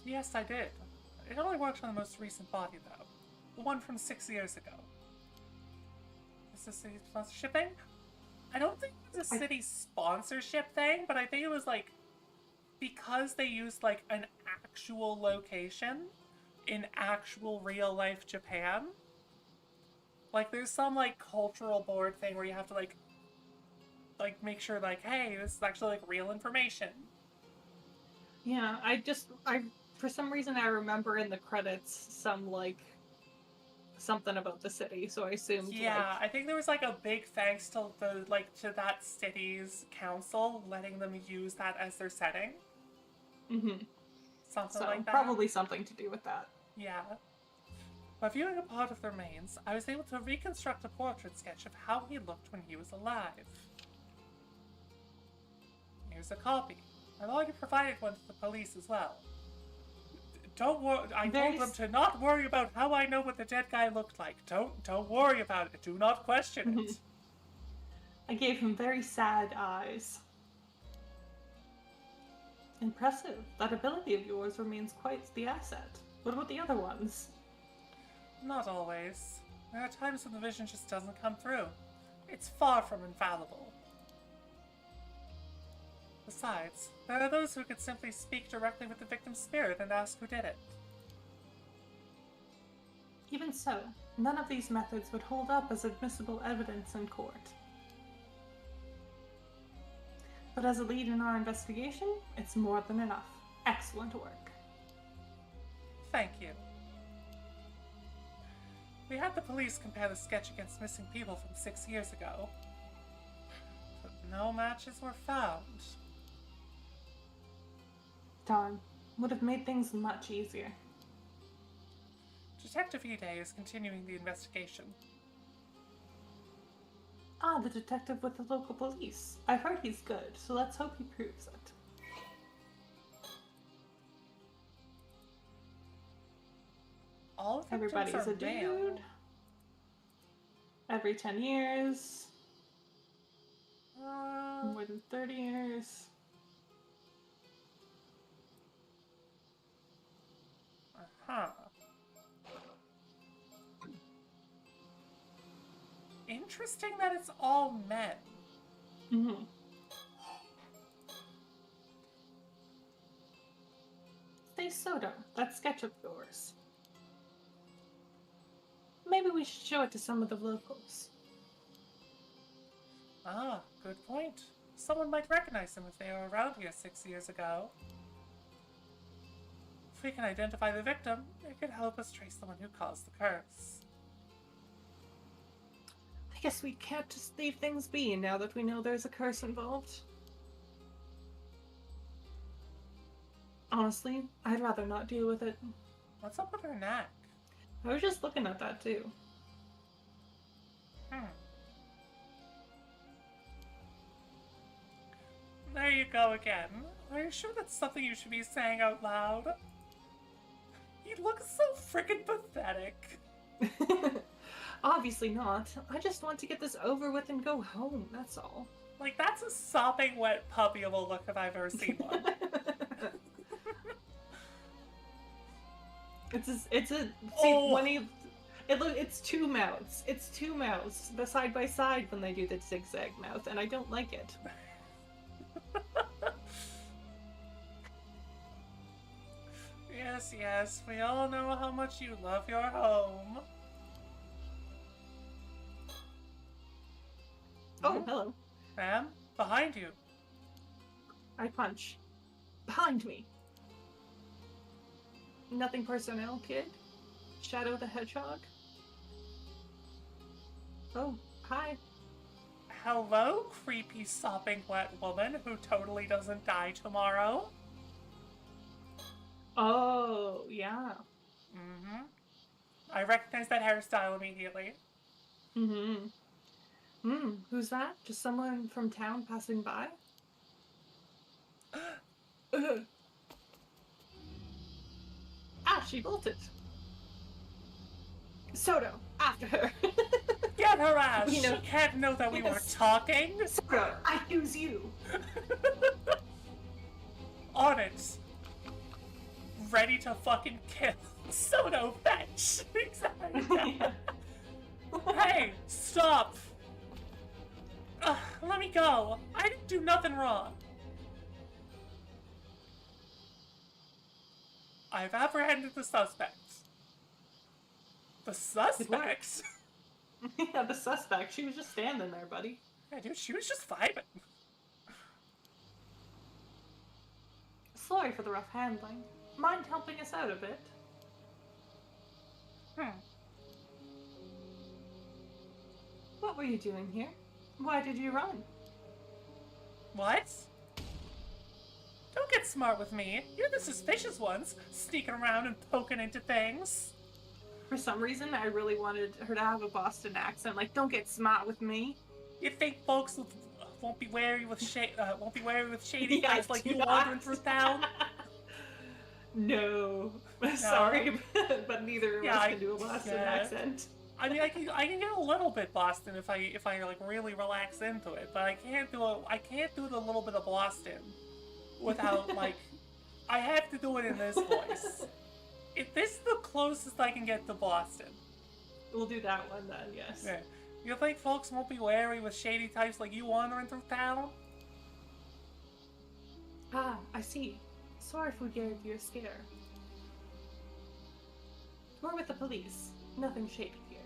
Yes, I did. It only worked on the most recent body, though. The one from 6 years ago. Is this a sponsorship thing? I don't think it was a city sponsorship thing, but I think it was like, because they used like an actual location in actual real life Japan. Like, there's some like cultural board thing where you have to like make sure like, hey, this is actually like real information. Yeah, for some reason I remember in the credits some like something about the city, so I assumed. Yeah, I think there was like a big thanks to to that city's council letting them use that as their setting. Something like that. Probably something to do with that. Yeah. By viewing a part of the remains, I was able to reconstruct a portrait sketch of how he looked when he was alive. Here's a copy. I've already provided one to the police as well. Don't worry. I told them to not worry about how I know what the dead guy looked like. Don't worry about it. Do not question it. I gave him very sad eyes. Impressive. That ability of yours remains quite the asset. What about the other ones? Not always. There are times when the vision just doesn't come through. It's far from infallible. Besides, there are those who could simply speak directly with the victim's spirit and ask who did it. Even so, none of these methods would hold up as admissible evidence in court. But as a lead in our investigation, it's more than enough. Excellent work. Thank you. We had the police compare the sketch against missing people from 6 years ago, but no matches were found. Darn. Would have made things much easier. Detective Ide is continuing the investigation. Ah, the detective with the local police. I've heard he's good, so let's hope he proves it. All victims Everybody's are a dude. male. Every 10 years. Uh, More than 30 years. huh. Interesting that it's all men. Mm-hmm. Say, Soda, that sketch of yours. Maybe we should show it to some of the locals. Ah, good point. Someone might recognize him if they were around here 6 years ago. If we can identify the victim, it could help us trace the one who caused the curse. I guess we can't just leave things be now that we know there's a curse involved. Honestly, I'd rather not deal with it. What's up with her neck? I was just looking at that too. There you go again. Are you sure that's something you should be saying out loud? You look so freaking pathetic. Obviously not. I just want to get this over with and go home, that's all. Like, that's a sopping wet puppy of a look if I've ever seen one. It's two mouths. It's two mouths side by side when they do the zigzag mouth, and I don't like it. Yes, yes, we all know how much you love your home. Oh, hello. Ma'am, behind you. I punch. Behind me. Nothing personnel, kid. Shadow the Hedgehog. Oh, hi. Hello, creepy sopping wet woman who totally doesn't die tomorrow. Oh, yeah. Mm-hmm. I recognize that hairstyle immediately. Mm-hmm. Who's that? Just someone from town passing by? Ah, she bolted. Soda, after her. Get her ass! You know, she can't know that we were talking! Soda, I use you. On it. Ready to fucking kill. Soda, fetch! Exactly. Hey, stop! Let me go. I didn't do nothing wrong. I've apprehended the suspects. The suspects? Yeah, the suspect. She was just standing there, buddy. Yeah, dude, she was just vibing. Sorry for the rough handling. Mind helping us out a bit? What were you doing here? Why did you run? What? Don't get smart with me. You're the suspicious ones, sneaking around and poking into things. For some reason, I really wanted her to have a Boston accent. Like, don't get smart with me. You think folks won't be wary with shady Yeah, guys like you wandering through town? No. Sorry, but neither of us can do a Boston accent. I mean, I can get a little bit Boston if I like really relax into it, but I can't do the little bit of Boston without like I have to do it in this voice. If this is the closest I can get to Boston. We'll do that one then, yes. Yeah. You think folks won't be wary with shady types like you wandering through town? Ah, I see. Sorry if we gave you a scare. We're with the police. Nothing shady here.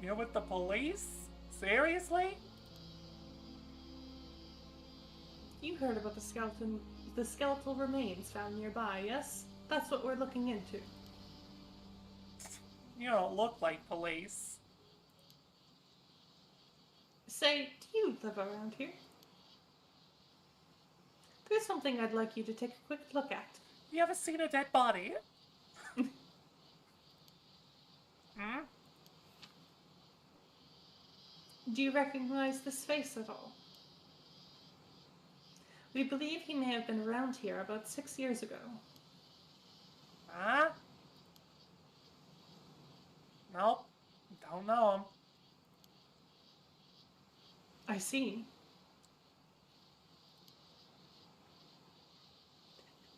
You're with the police? Seriously? You heard about the skeletal remains found nearby, yes? That's what we're looking into. You don't look like police. Say, do you live around here? There's something I'd like you to take a quick look at. You ever seen a dead body? Do you recognize this face at all? We believe he may have been around here about 6 years ago. Huh? Nope. Don't know him. I see.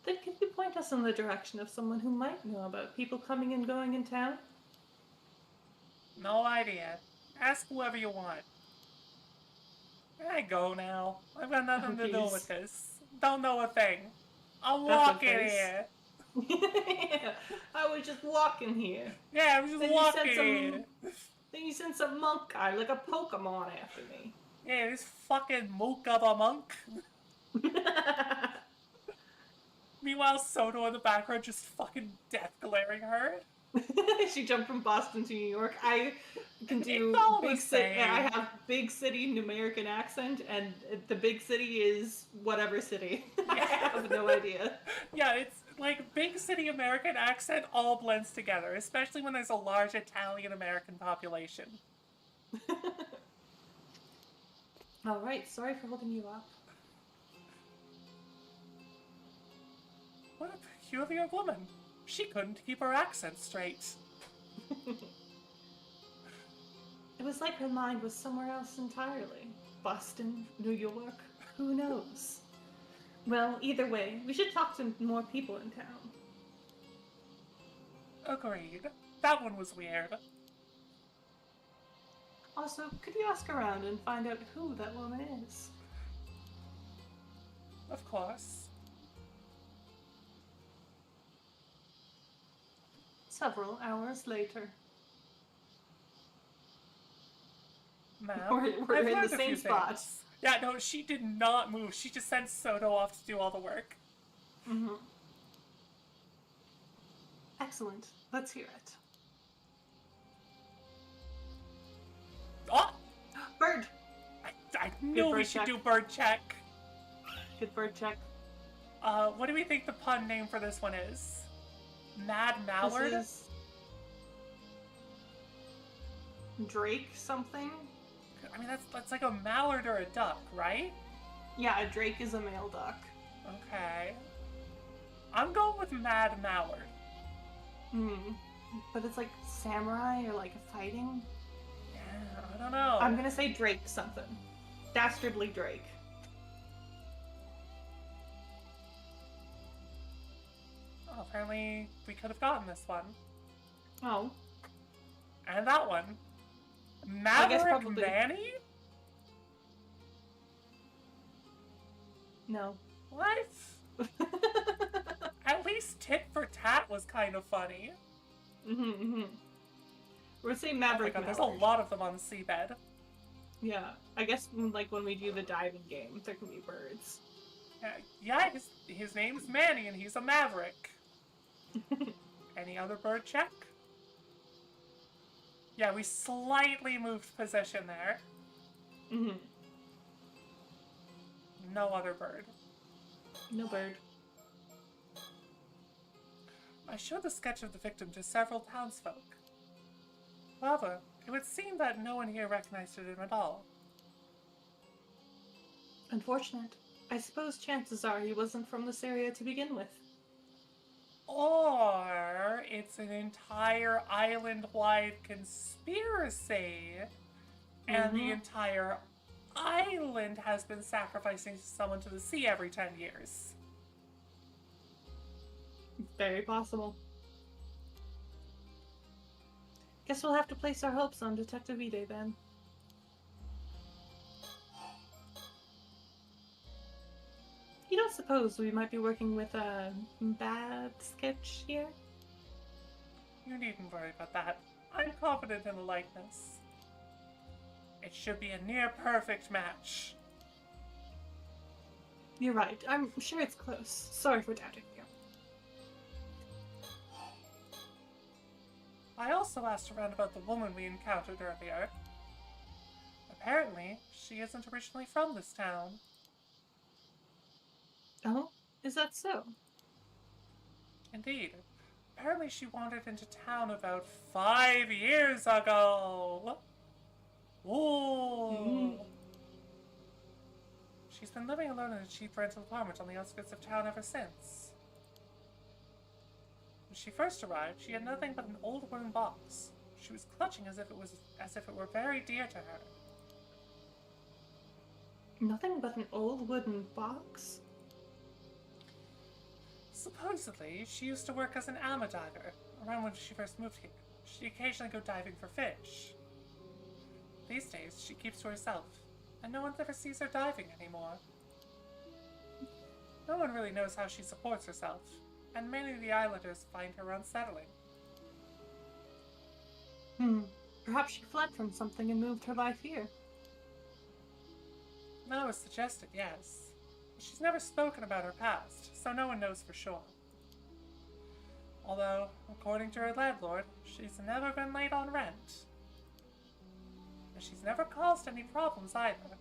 Then can you point us in the direction of someone who might know about people coming and going in town? No idea. Ask whoever you want. I go now. I've got nothing to do with this. Don't know a thing. I'm walking here. I was just walking here. Yeah, I'm just walking here. Then you sent some monk guy like a Pokemon after me. Yeah, this fucking mook of a monk. Meanwhile, Soto in the background just fucking death glaring her. She jumped from Boston to New York. I can do big city. I have big city Numerican accent, and the big city is whatever city. I have no idea. Yeah, it's like big city American accent all blends together, especially when there's a large Italian American population. All right, sorry for holding you up. What a peculiar woman. She couldn't keep her accent straight. It was like her mind was somewhere else entirely. Boston, New York, who knows? Well, either way, we should talk to more people in town. Agreed. That one was weird. Also, could you ask around and find out who that woman is? Of course. Several hours later. Ma'am, we're in the same spot. Yeah, no, she did not move. She just sent Soto off to do all the work. Mm-hmm. Excellent. Let's hear it. Oh! Bird! I knew we should do bird check. Good bird check. What do we think the pun name for this one is? Mad Mallard? This is Drake something? I mean, that's like a mallard or a duck, right? Yeah, a drake is a male duck. Okay. I'm going with Mad Mallard. But it's like samurai or like fighting? Yeah, I don't know. I'm gonna say Drake something. Dastardly Drake. Oh, apparently we could have gotten this one. Oh. And that one. Maverick Manny? No. What? At least Tit for Tat was kind of funny. We're saying Maverick. Oh my God, there's a lot of them on the seabed. Yeah, I guess like when we do the diving game, there can be birds. Yeah, his name's Manny and he's a maverick. Any other bird check? Yeah, we slightly moved position there. No other bird. No bird. I showed the sketch of the victim to several townsfolk. However, it would seem that no one here recognized him at all. Unfortunate. I suppose chances are he wasn't from this area to begin with. Or it's an entire island-wide conspiracy, and the entire island has been sacrificing someone to the sea every 10 years. Very possible. Guess we'll have to place our hopes on Detective Ide then. You don't suppose we might be working with a bad sketch here? You needn't worry about that. I'm confident in the likeness. It should be a near-perfect match. You're right. I'm sure it's close. Sorry for doubting you. I also asked around about the woman we encountered earlier. Apparently, she isn't originally from this town. Oh? Is that so? Indeed. Apparently she wandered into town about 5 years ago. Ooh. She's been living alone in a cheap rental apartment on the outskirts of town ever since. When she first arrived, she had nothing but an old wooden box. She was clutching as if it were very dear to her. Nothing but an old wooden box? Supposedly, she used to work as an alma diver around when she first moved here. She'd occasionally go diving for fish. These days, she keeps to herself, and no one ever sees her diving anymore. No one really knows how she supports herself, and many of the islanders find her unsettling. Perhaps she fled from something and moved her life here. That was suggested, yes. She's never spoken about her past, so no one knows for sure. Although, according to her landlord, she's never been late on rent. And she's never caused any problems either.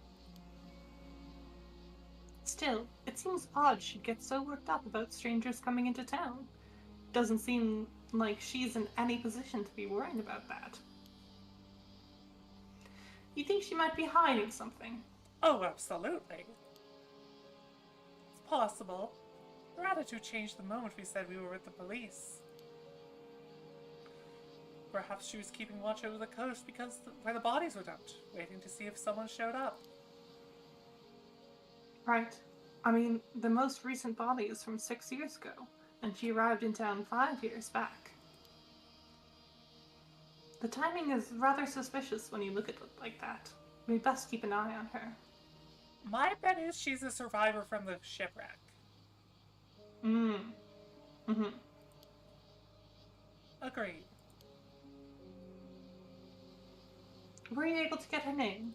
Still, it seems odd she'd get so worked up about strangers coming into town. Doesn't seem like she's in any position to be worrying about that. You think she might be hiding something? Oh, absolutely. It's possible. Her attitude changed the moment we said we were with the police. Perhaps she was keeping watch over the coast because where the bodies were dumped, waiting to see if someone showed up. Right. I mean, the most recent body is from 6 years ago, and she arrived in town 5 years back. The timing is rather suspicious when you look at it like that. We'd best keep an eye on her. My bet is she's a survivor from the shipwreck. Agreed. Were you able to get her name?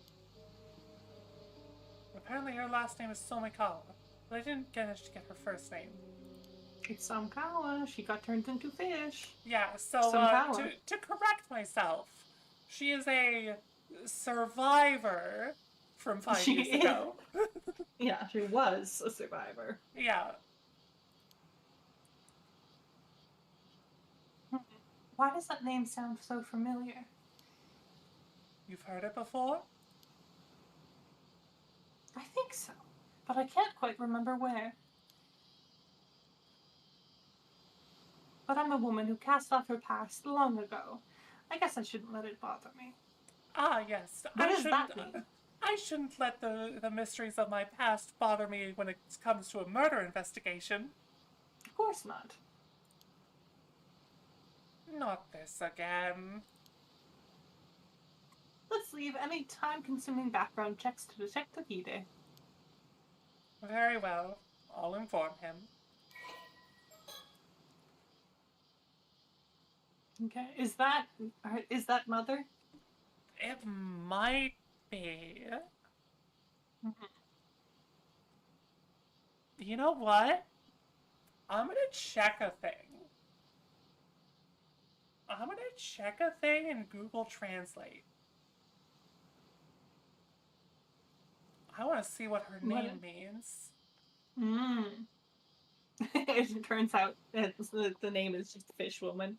Apparently her last name is Somikawa, but I didn't manage to get her first name. It's Samkawa. She got turned into fish. Yeah, so to correct myself, she is a survivor from 5 years ago. Yeah, she was a survivor. Yeah. Why does that name sound so familiar? You've heard it before? I think so, but I can't quite remember where. But I'm a woman who cast off her past long ago. I guess I shouldn't let it bother me. Ah, yes. What does that mean? I shouldn't let the mysteries of my past bother me when it comes to a murder investigation. Of course not. Not this again. Let's leave any time-consuming background checks to Detective Hide. Very well. I'll inform him. Okay, is that Mother? It might be. You know what? I'm gonna check a thing. In Google Translate. I want to see what her name means. It turns out the name is just Fish Woman.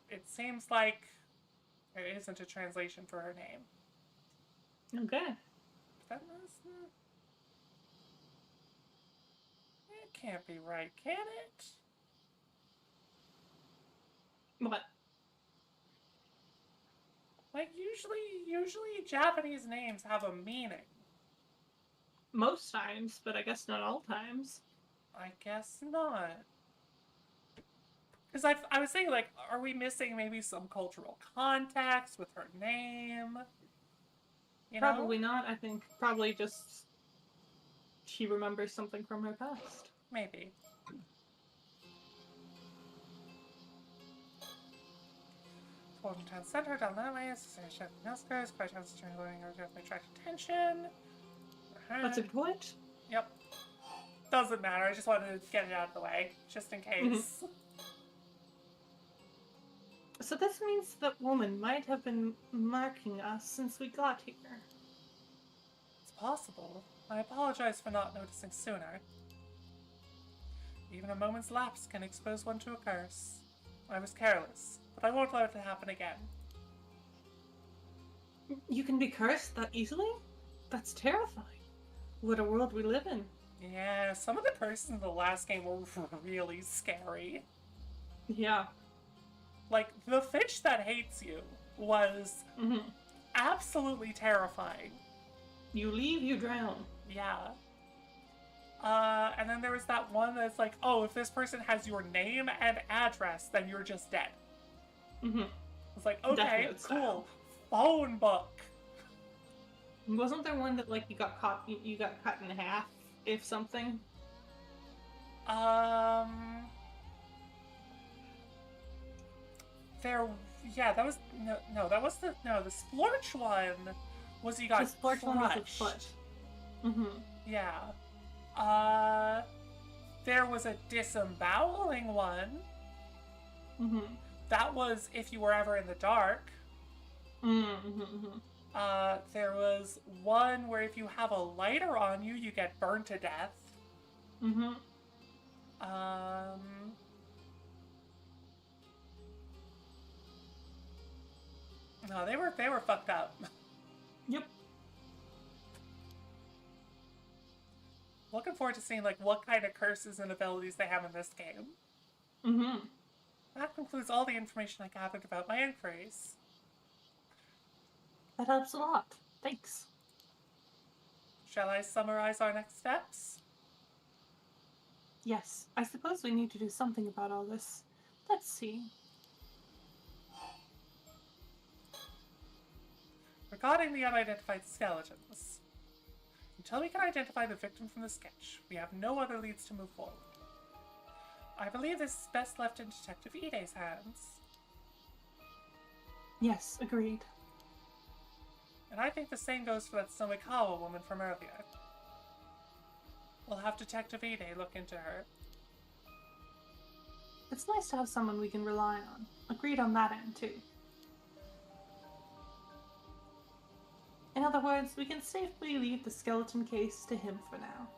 It seems like there isn't a translation for her name. Okay. That was... It can't be right, can it? What? Like, usually Japanese names have a meaning. Most times, but I guess not all times. I guess not. Because I was thinking, like, are we missing maybe some cultural context with her name? You know? Probably not. I think probably just she remembers something from her past. Maybe. Fulton Town Center, down that way, Chef Nesco's, quite chance to learning or definitely attract attention. That's a good point. Yep. Doesn't matter, I just wanted to get it out of the way, just in case. So this means that woman might have been marking us since we got here. It's possible. I apologize for not noticing sooner. Even a moment's lapse can expose one to a curse. I was careless, but I won't let it happen again. You can be cursed that easily? That's terrifying. What a world we live in. Yeah, some of the curses in the last game were really scary. Yeah. Like, the fish that hates you was Mm-hmm. absolutely terrifying. You leave, you drown. Yeah. And then there was that one that's like, oh, if this person has your name and address, then you're just dead. Mm-hmm. It's like, Death okay, Note cool. style. Phone book. Wasn't there one that, like, you got cut in half, if something? Um, there, yeah, that was, that was the Splorch one was you got The sports one was a foot. Mm-hmm. Yeah. There was a disemboweling one. Mm-hmm. That was if you were ever in the dark. Mm-hmm. Mm-hmm. There was one where if you have a lighter on you, you get burned to death. Mm-hmm. No, they were fucked up. Yep. Looking forward to seeing like what kind of curses and abilities they have in this game. Mm-hmm. That concludes all the information I gathered about my inquiries. That helps a lot. Thanks. Shall I summarize our next steps? Yes, I suppose we need to do something about all this. Let's see. Regarding the unidentified skeletons, until we can identify the victim from the sketch, we have no other leads to move forward. I believe this is best left in Detective Ide's hands. Yes, agreed. And I think the same goes for that Somikawa woman from earlier. We'll have Detective Ide look into her. It's nice to have someone we can rely on. Agreed on that end, too. In other words, we can safely leave the skeleton case to him for now.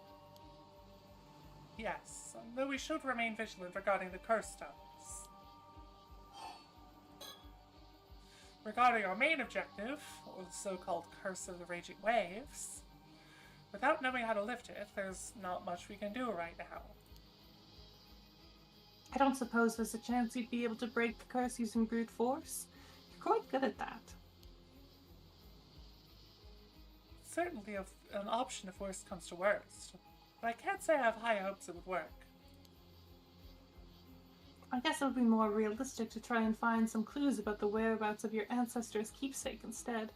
Yes, though we should remain vigilant regarding the curse stones. Regarding our main objective, or the so-called Curse of the Raging Waves, without knowing how to lift it, there's not much we can do right now. I don't suppose there's a chance you'd be able to break the curse using brute force? You're quite good at that. Certainly an option if worst comes to worst, but I can't say I have high hopes it would work. I guess it would be more realistic to try and find some clues about the whereabouts of your ancestors' keepsake instead.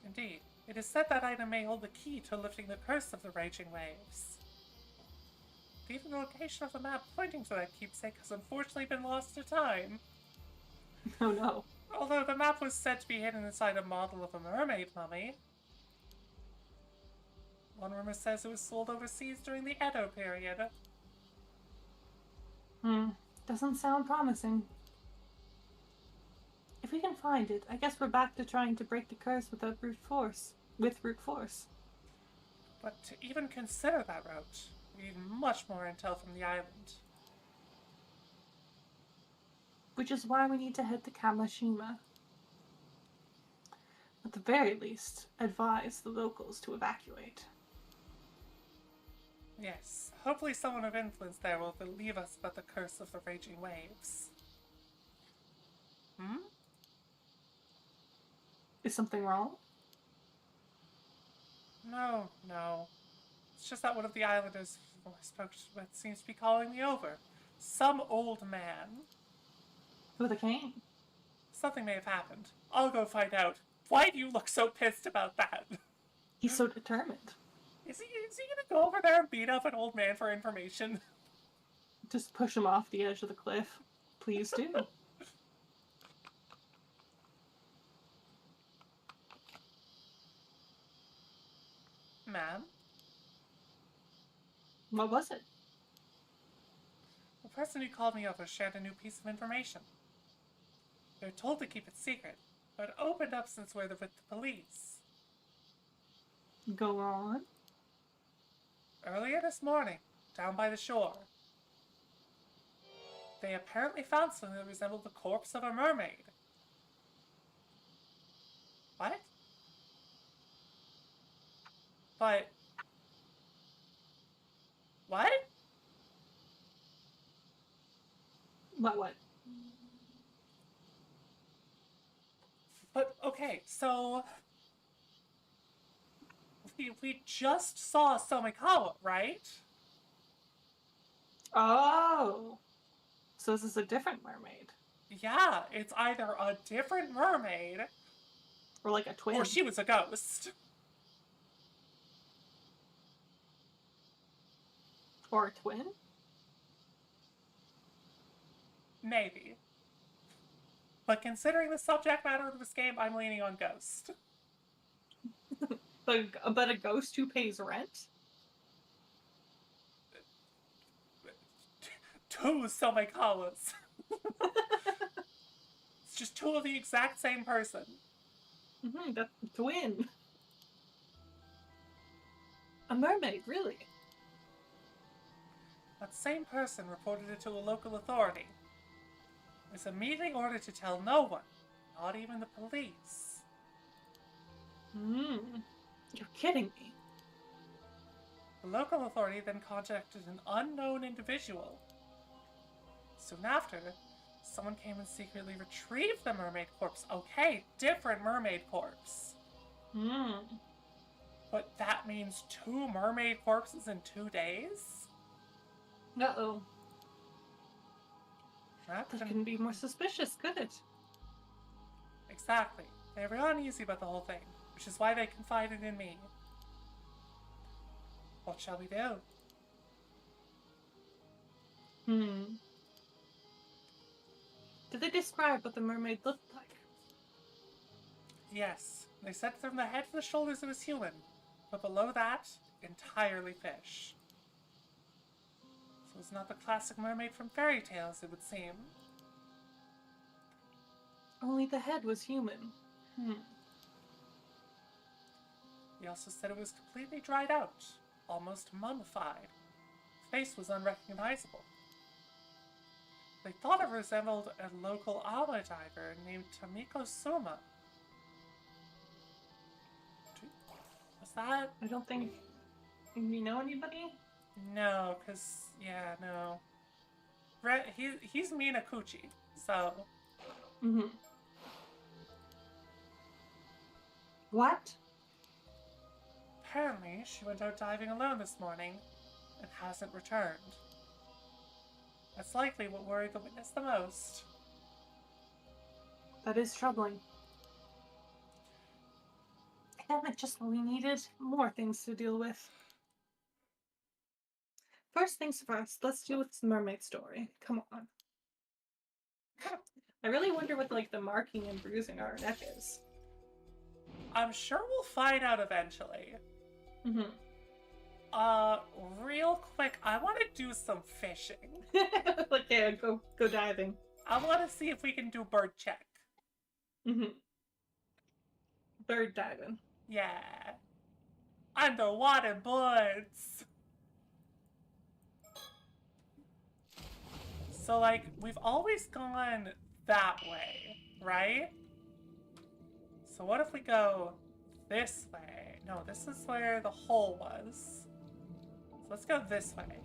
Indeed, it is said that item may hold the key to lifting the curse of the Raging Waves. Even the location of the map pointing to that keepsake has unfortunately been lost to time. Oh no. Although the map was said to be hidden inside a model of a mermaid mummy. One rumor says it was sold overseas during the Edo period. Doesn't sound promising. If we can find it, I guess we're back to trying to break the curse without brute force. With brute force. But to even consider that route, we need much more intel from the island. Which is why we need to head to Kamashima. At the very least, advise the locals to evacuate. Yes, hopefully someone of influence there will believe us about the curse of the Raging Waves. Is something wrong? No. It's just that one of the islanders who I spoke with seems to be calling me over. Some old man. With a cane? Something may have happened. I'll go find out. Why do you look so pissed about that? He's so determined. Is he gonna go over there and beat up an old man for information? Just push him off the edge of the cliff. Please do. Ma'am? What was it? The person who called me over shared a new piece of information. They're told to keep it secret, but it opened up since we're with the police. Go on. Earlier this morning, down by the shore, they apparently found something that resembled the corpse of a mermaid. But... What? What? But, okay, so... We just saw Somikawa, right? Oh. So this is a different mermaid. Yeah, it's either a different mermaid... Or like a twin. Or she was a ghost. Or a twin? Maybe. But considering the subject matter of this game, I'm leaning on ghost. But a ghost who pays rent? Two Somikawas. It's just two of the exact same person. That's a twin. A mermaid, really? That same person reported it to a local authority. It was immediately ordered to tell no one, not even the police. You're kidding me. The local authority then contacted an unknown individual. Soon after, someone came and secretly retrieved the mermaid corpse. Okay, different mermaid corpse. But that means 2 mermaid corpses in 2 days? Uh-oh. That couldn't be more suspicious, could it? Exactly. They were uneasy about the whole thing, which is why they confided in me. What shall we do? Did they describe what the mermaid looked like? Yes. They said from the head to the shoulders it was human, but below that, entirely fish. So it's not the classic mermaid from fairy tales, it would seem. Only the head was human. He also said it was completely dried out, almost mummified. The face was unrecognizable. They thought it resembled a local ama diver named Tamiko Suma. Was that? I don't think... You know anybody? No, because... Yeah, no. He's Minakuchi, so... What? Apparently, she went out diving alone this morning and hasn't returned. That's likely what worried the witness the most. That is troubling. Damn it, just when we needed more things to deal with. First things first, let's deal with this mermaid story. Come on. I really wonder what, like, the marking and bruising on her neck is. I'm sure we'll find out eventually. Real quick, I want to do some fishing. Okay, go diving. I want to see if we can do bird check. Bird diving. Yeah. Underwater birds. So, like, we've always gone that way, right? So what if we go this way? No, this is where the hole was. So let's go this way.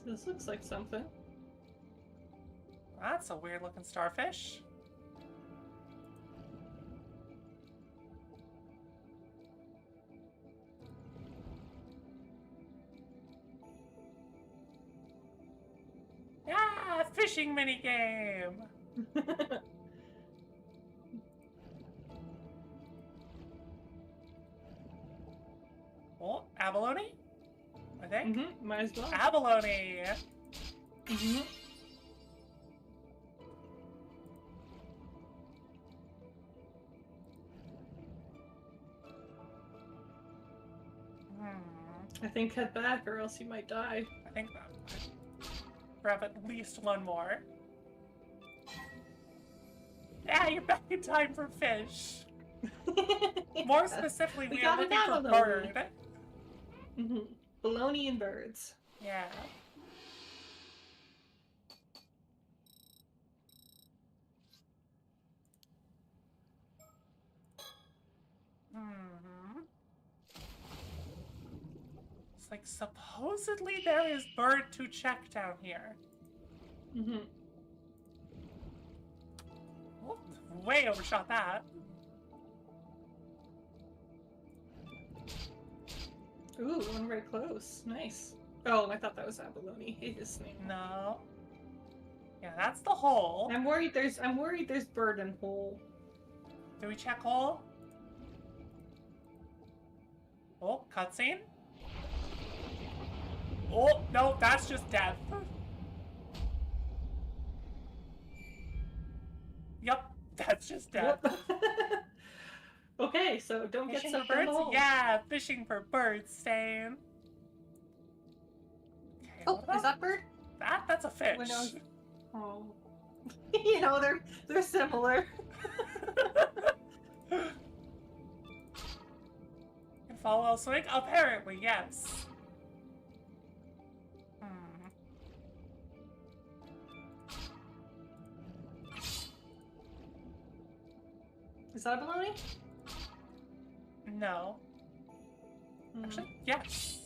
This looks like something. That's a weird looking starfish. Yeah, fishing minigame! Oh, abalone? I think? Might as well. Abalone! I think head back or else you might die. I think that. Grab at least one more. Yeah, you're back in time for fish. More specifically, we are looking for bird. Baloney and birds. Yeah. Hmm. It's like supposedly there is bird to check down here. Mm-hmm. Oh, way overshot that. Ooh, one very close. Nice. Oh, I thought that was abalone. Hate his name. No. Yeah, that's the hole. I'm worried there's bird and hole. Do we check hole? Oh, cutscene. Oh, no, that's just death. Yep, that's just death. Okay, so don't Fishing get for sucked in birds? the hole. Yeah, fishing for birds, Stain. Okay, Oh, is that bird? That's a fish. Oh. You know, they're similar. Can follow swing? Apparently, yes. Is that a baloney? No. Actually, yes.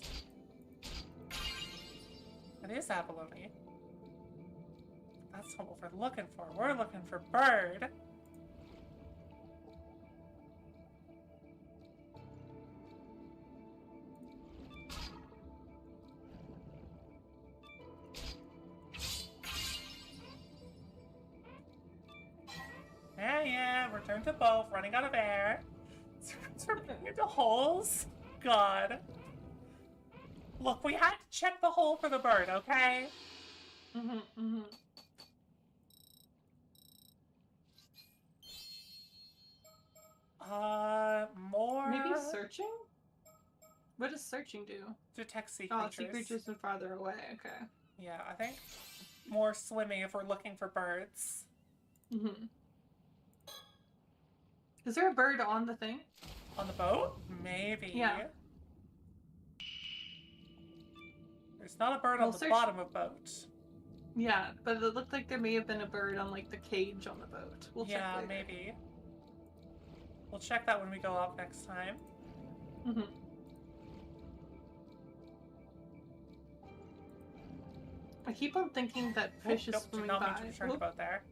It is abalone. That's what we're looking for. We're looking for bird. Yeah, return to both, running out of air. Turning into holes. God. Look, we had to check the hole for the bird, okay? More... Maybe searching? What does searching do? Detect sea Oh, creatures. sea creatures are farther away, okay. Yeah, I think more swimming if we're looking for birds. Is there a bird on the thing? On the boat? Maybe. Yeah. There's not a bird on the bottom of boat. Yeah, but it looked like there may have been a bird on, like, the cage on the boat. We'll check later. Yeah, maybe. We'll check that when we go up next time. I keep on thinking that fish is swimming by. Not mean to turn the boat there.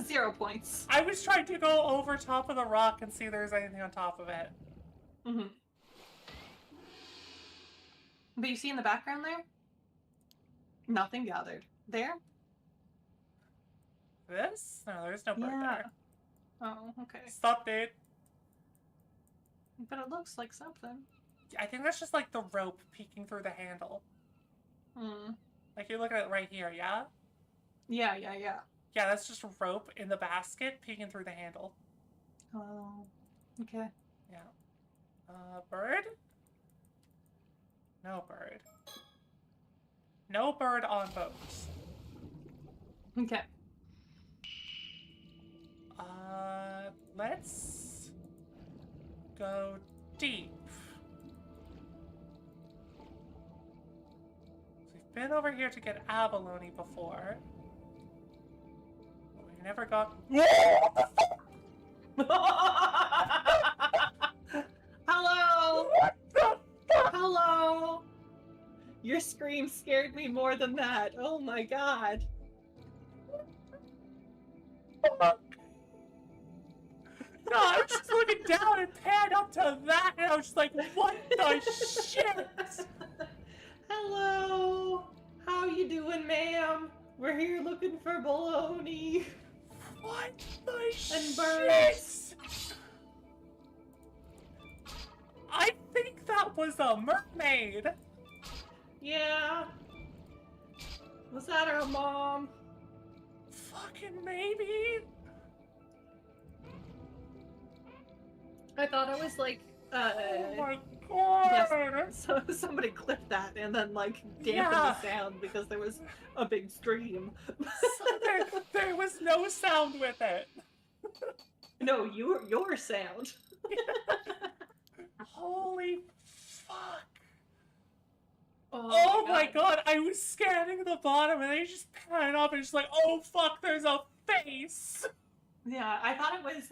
0 points. I was trying to go over top of the rock and see if there's anything on top of it. But you see in the background there? Nothing gathered. There? This? No, there's no bird there. Oh, okay. Stop it. But it looks like something. I think that's just like the rope peeking through the handle. Like you're looking at it right here, yeah? Yeah. Yeah, that's just a rope in the basket peeking through the handle. Oh, okay. Yeah. Bird? No bird. No bird on boats. Okay. Let's go deep. So we've been over here to get abalone before. But we never got... Hello! What the fuck? Hello! Your scream scared me more than that. Oh my god. Fuck. No, I was just looking down and panned up to that, and I was just like, what the shit? Hello! How you doing, ma'am? We're here looking for baloney. What the And shit? birds. I think that was a mermaid. Yeah. Was that our mom? Fucking maybe. I thought it was like, Oh my god. yes, so somebody clipped that and then like dampened the sound because there was a big stream. So there was no sound with it. No, your sound. Holy fuck. Oh my god, I was scanning the bottom and they just pan up and just like, oh fuck, there's a face. Yeah, I thought it was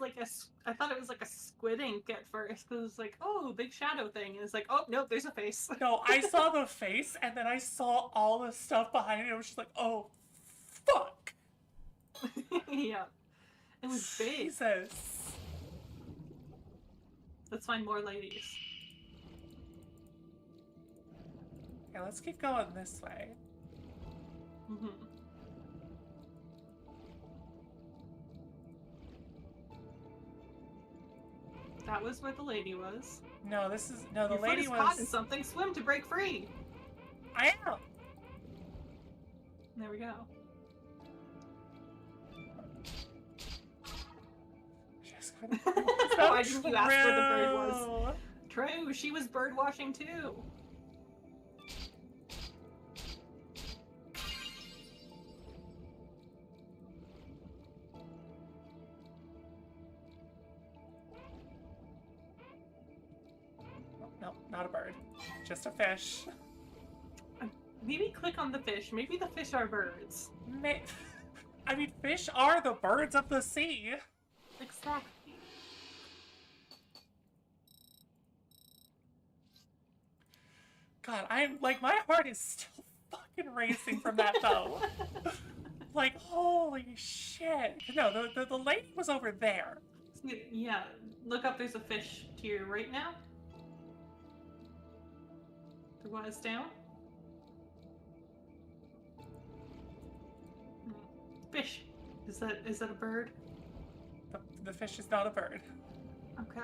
like a squid ink at first because it was like, oh, big shadow thing, and it's like, oh no, there's a face. No, I saw the face, and then I saw all the stuff behind it. I was just like, oh, fuck. Yeah, it was big. Jesus. Let's find more ladies. Yeah, let's keep going this way. Mm-hmm. That was where the lady was. No, this is no. The Your lady foot is was. caught in something. Swim to break free. I am. There we go. Why didn't you ask where the bird was? True, she was bird watching too. No, not a bird. Just a fish. Maybe click on the fish. Maybe the fish are birds. I mean, fish are the birds of the sea. Exactly. God, I'm like, my heart is still fucking racing from that though. Like, holy shit. No, the lady was over there. Yeah, look up, there's a fish to your right now. The one is down. Fish. Is that a bird? The fish is not a bird. Okay.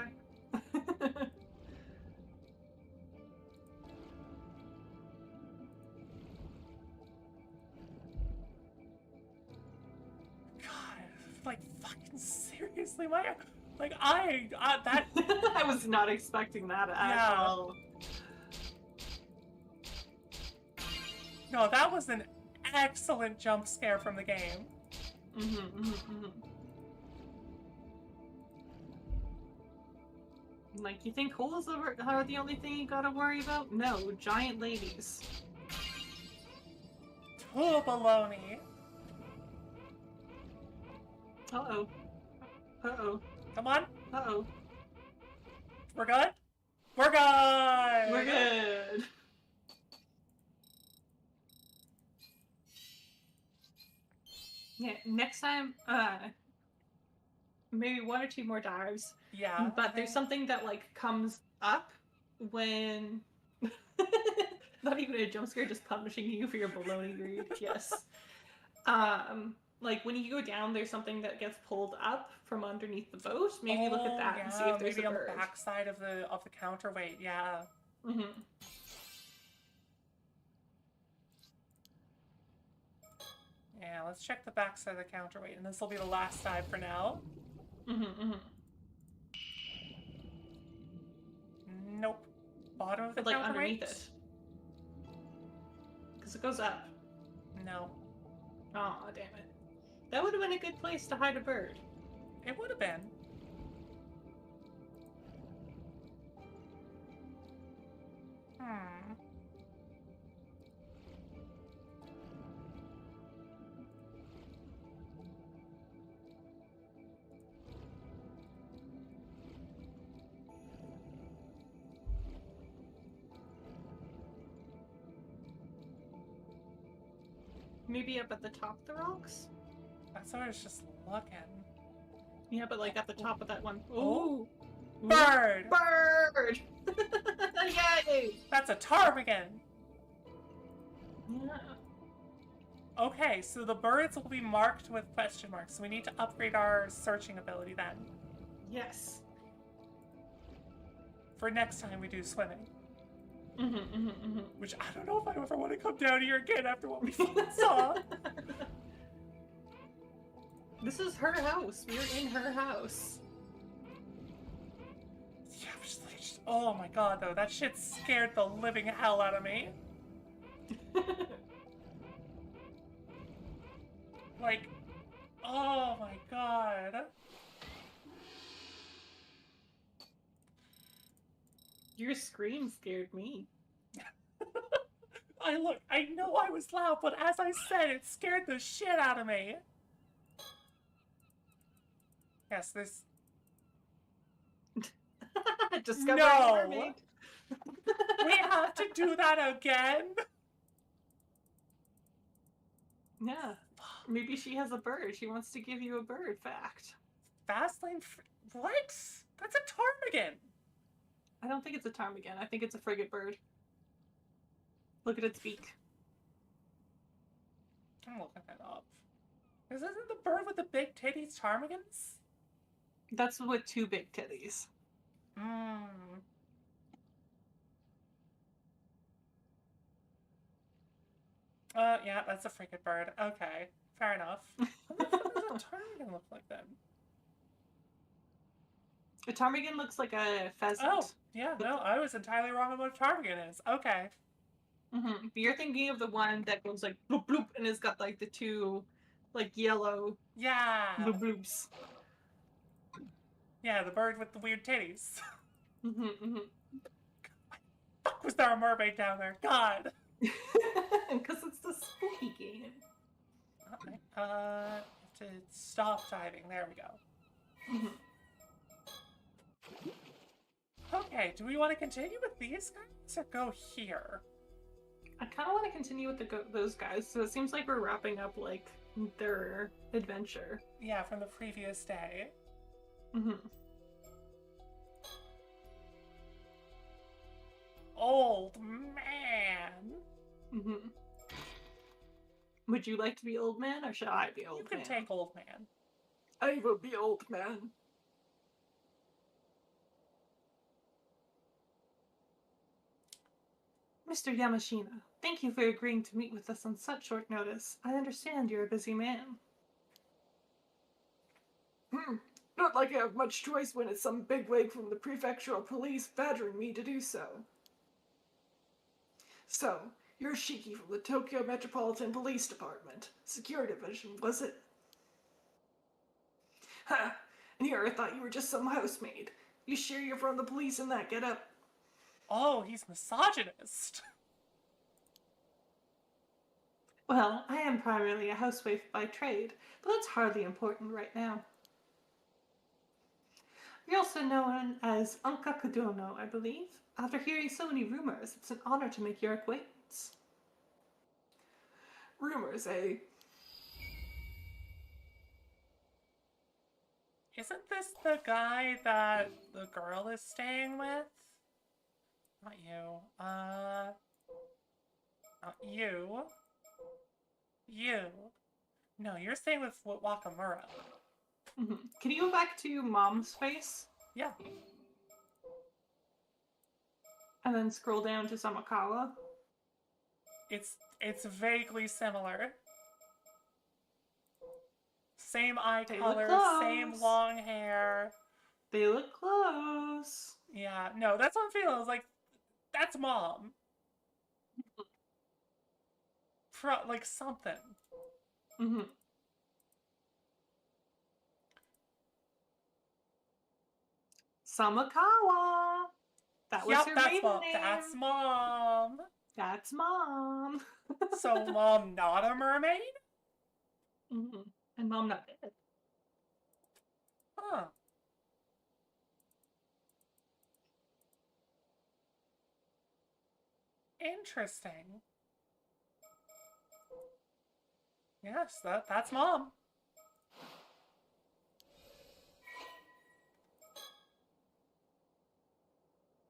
Like, fucking seriously, that... I was not expecting that at all. No, that was an excellent jump scare from the game. Like, you think holes are the only thing you gotta worry about? No, giant ladies. Oh, baloney. Uh-oh. Uh-oh. Come on. Uh-oh. We're good? We're good! We're good! Yeah, next time, maybe one or two more dives. Yeah. But there's something that, like, comes up when... Not even a jump scare, just punishing you for your baloney greed. Yes. Like, when you go down, there's something that gets pulled up from underneath the boat. Maybe look at that and see if there's a bird. Maybe on the backside of the counterweight, yeah. Mm-hmm. Yeah, let's check the backside of the counterweight, and this will be the last dive for now. Nope. Bottom of the like counterweight? Underneath it. Because it goes up. No. Aw, damn it. That would have been a good place to hide a bird. It would have been. Maybe up at the top of the rocks? That's what I was just looking. Yeah, but like at the top of that one. Ooh! Bird! Bird! Yay! That's a ptarmigan! Yeah. Okay, so the birds will be marked with question marks, so we need to upgrade our searching ability then. Yes. For next time we do swimming. Which I don't know if I ever want to come down here again after what we saw. This is her house. We're in her house. Yeah, oh my god, though. That shit scared the living hell out of me. Like, oh my god. Your scream scared me. I know I was loud, but as I said, it scared the shit out of me. Yes, this... Discovering No! a mermaid. We have to do that again? Yeah. Maybe she has a bird. She wants to give you a bird fact. Fastlane... What? That's a ptarmigan! I don't think it's a ptarmigan. I think it's a frigate bird. Look at its beak. I'm looking that up. This isn't the bird with the big titties ptarmigans? That's with 2 big titties. Mmm. Yeah, that's a frigate bird. Okay, fair enough. What the fuck does a ptarmigan look like then? A ptarmigan looks like a pheasant. Oh, yeah, no, I was entirely wrong on what a ptarmigan is. Okay. Mm-hmm. But you're thinking of the one that goes like bloop bloop and has got like the 2 like yellow bloop bloops. Yeah, the bird with the weird titties. Mm-hmm, mm-hmm. Fuck, was there a mermaid down there? God! Because it's the spooky game. Okay, have to stop diving. There we go. Mm-hmm. Okay, do we want to continue with these guys or go here? I kind of want to continue with those guys, so it seems like we're wrapping up like their adventure. Yeah, from the previous day. Mm-hmm. Old man. Mm-hmm. Would you like to be old man, or should I be old man? You can take old man. I will be old man. Mr. Yamashina, thank you for agreeing to meet with us on such short notice. I understand you're a busy man. Not like I have much choice when it's some bigwig from the prefectural police badgering me to do so. So, you're Shiki from the Tokyo Metropolitan Police Department. Security Division, was it? Ha! And here I thought you were just some housemaid. You sure you're from the police in that getup? Oh, he's misogynist. Well, I am primarily a housewife by trade, but that's hardly important right now. You're also known as Anka Kudono, I believe. After hearing so many rumors, it's an honor to make your acquaintance. Rumors, eh? Isn't this the guy that the girl is staying with? Not you. Not you. You. No, you're staying with Wakamura. Mm-hmm. Can you go back to Mom's face? Yeah. And then scroll down to Samakawa? It's vaguely similar. Same eye They color, look close. same long hair. They look close. Yeah, no, that's what I'm feeling. I was like, that's Mom. Like something. Mm-hmm. Samakawa. That was her maiden name. That's Mom. That's Mom. So Mom not a mermaid? Mm-hmm. And Mom not dead. Huh. Interesting. Yes, that's Mom.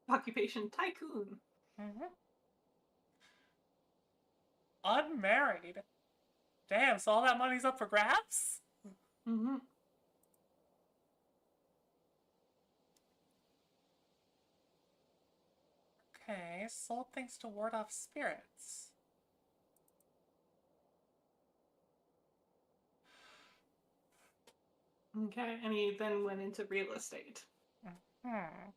Occupation tycoon. Mm-hmm. Unmarried. Damn, so all that money's up for grabs? Mm-hmm. Okay, sold things to ward off spirits. Okay, and he then went into real estate. Hmm.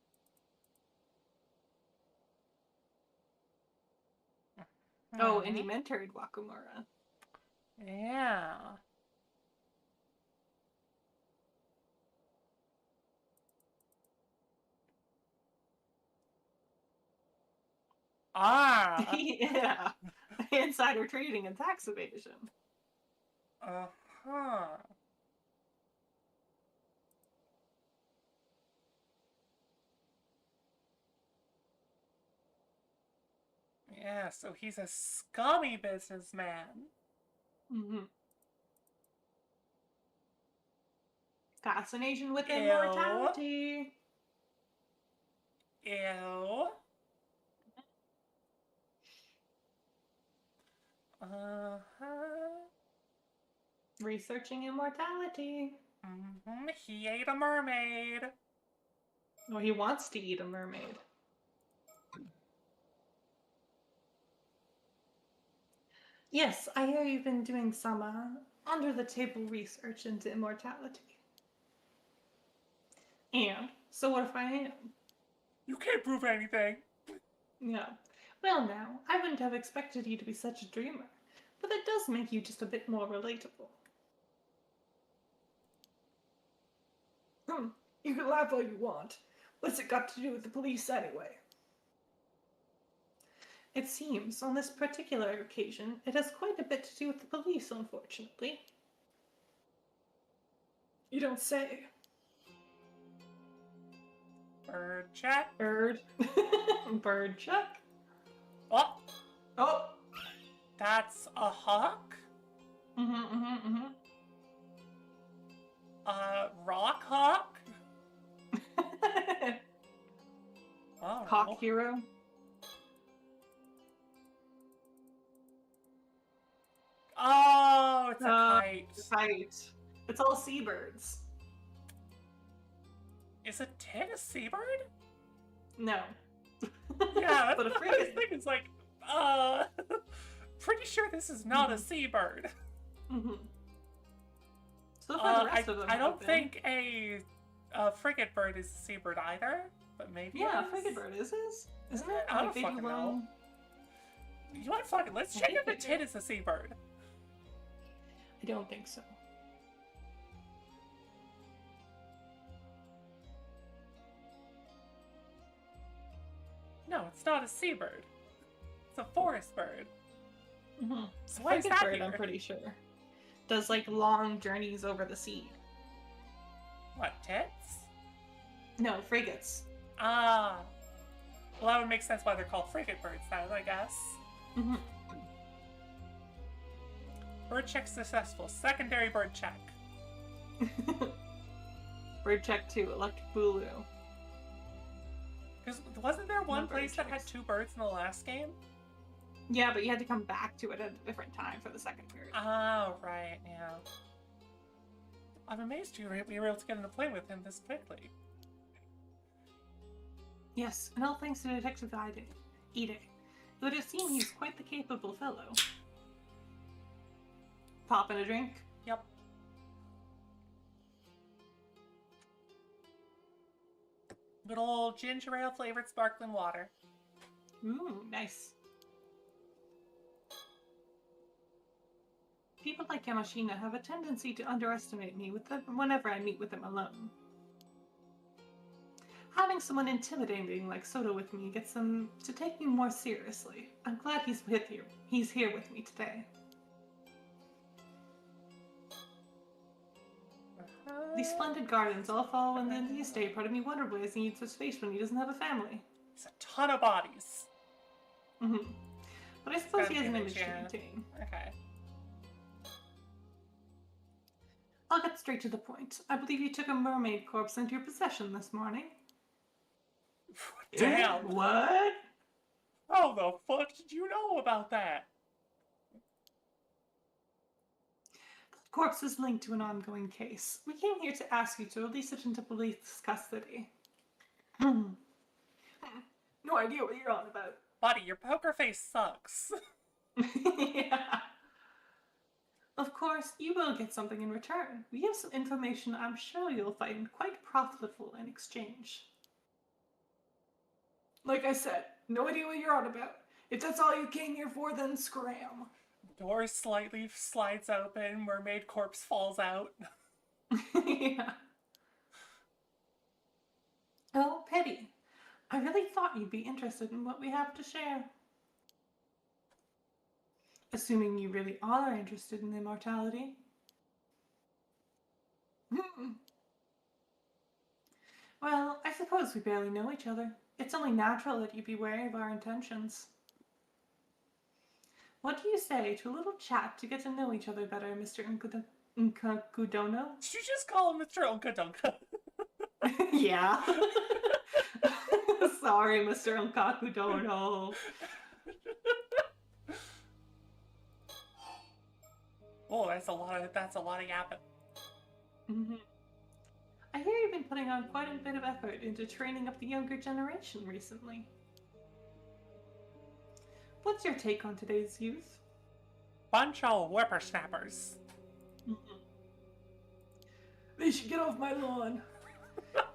Oh, and he mentored Wakamura. Yeah. Ah. Yeah. Insider trading and tax evasion. Uh-huh. Yeah, so he's a scummy businessman. Mm-hmm. Fascination with Ew. immortality. Ew. Uh-huh. Researching immortality. He ate a mermaid. Well, he wants to eat a mermaid. Yes, I hear you've been doing some under-the-table research into immortality. And so what if I am? You can't prove anything. Yeah. Well, now, I wouldn't have expected you to be such a dreamer, but that does make you just a bit more relatable. You can laugh all you want. What's it got to do with the police anyway? It seems, on this particular occasion, it has quite a bit to do with the police, unfortunately. You don't say. Bird check. Bird. Bird check. Oh, Oh! that's a hawk. Mm-hmm. Rock hawk. Oh. Hawk hero. Oh, it's a kite. Kite. It's all seabirds. Is a tit a seabird? No. Yeah, but a that's frigate. the thing. Is like, pretty sure this is not a seabird. Mm-hmm. So far, the rest of them I don't have think a frigate bird is a seabird either, but maybe. Yeah, it is. a frigate bird isn't it? I don't fucking know. You want fucking? Let's check if the tit is a seabird. I don't think so. No, it's not a seabird. It's a forest bird. Mm-hmm. So why is Frigate that bird, here? I'm pretty sure. Does like long journeys over the sea. What, tits? No, frigates. Ah. Well, that would make sense why they're called frigate birds then, I guess. Mm-hmm. Bird check successful. Secondary bird check. Bird check 2, Electric Boogaloo. Because wasn't there one No bird place that had checks. 2 birds in the last game? Yeah, but you had to come back to it at a different time for the second bird. Oh, right, yeah. I'm amazed you were able to get into play with him this quickly. Yes, and all thanks to Detective Ide. It would have seemed he's quite the capable fellow. Popping a drink? Yep. Good old ginger ale flavored sparkling water. Ooh, nice. People like Yamashina have a tendency to underestimate me whenever I meet with them alone. Having someone intimidating like Soda with me gets them to take me more seriously. I'm glad he's with you. He's here with me today. These splendid gardens all fall within the estate. Part of me wondered why he needs such space when he doesn't have a family. It's a ton of bodies. Mm-hmm. But I suppose Gotta he has an manage, image to yeah. maintain. Okay. I'll get straight to the point. I believe you took a mermaid corpse into your possession this morning. Damn. What? How the fuck did you know about that? The corpse is linked to an ongoing case. We came here to ask you to release it into police custody. No idea what you're on about. Buddy, your poker face sucks. Yeah. Of course, you will get something in return. We have some information I'm sure you'll find quite profitable in exchange. Like I said, no idea what you're on about. If that's all you came here for, then scram. Door slightly slides open, mermaid corpse falls out. Yeah. Oh, pity. I really thought you'd be interested in what we have to share. Assuming you really are interested in immortality. Well, I suppose we barely know each other. It's only natural that you be wary of our intentions. What do you say to a little chat to get to know each other better, Mr. Nkakudono? Did you just call him Mr. Unka Dunka? Yeah. Sorry, Mr. Nkakudono. Oh, that's a lot of yapping. Mm-hmm. I hear you've been putting on quite a bit of effort into training up the younger generation recently. What's your take on today's youth? Bunch of whippersnappers. Mm-hmm. They should get off my lawn.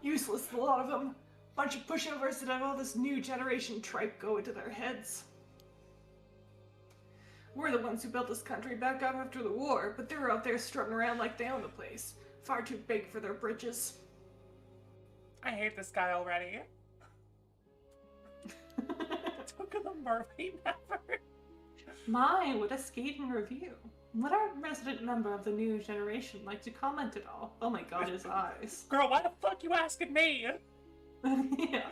Useless, a lot of them. Bunch of pushovers that have all this new generation tripe go into their heads. We're the ones who built this country back up after the war, but they're out there strutting around like they own the place. Far too big for their britches. I hate this guy already. Took the mermaid never. My, what a scathing review. Would our resident member of the new generation like to comment at all? Oh my god, his eyes. Girl, why the fuck you asking me? Yeah.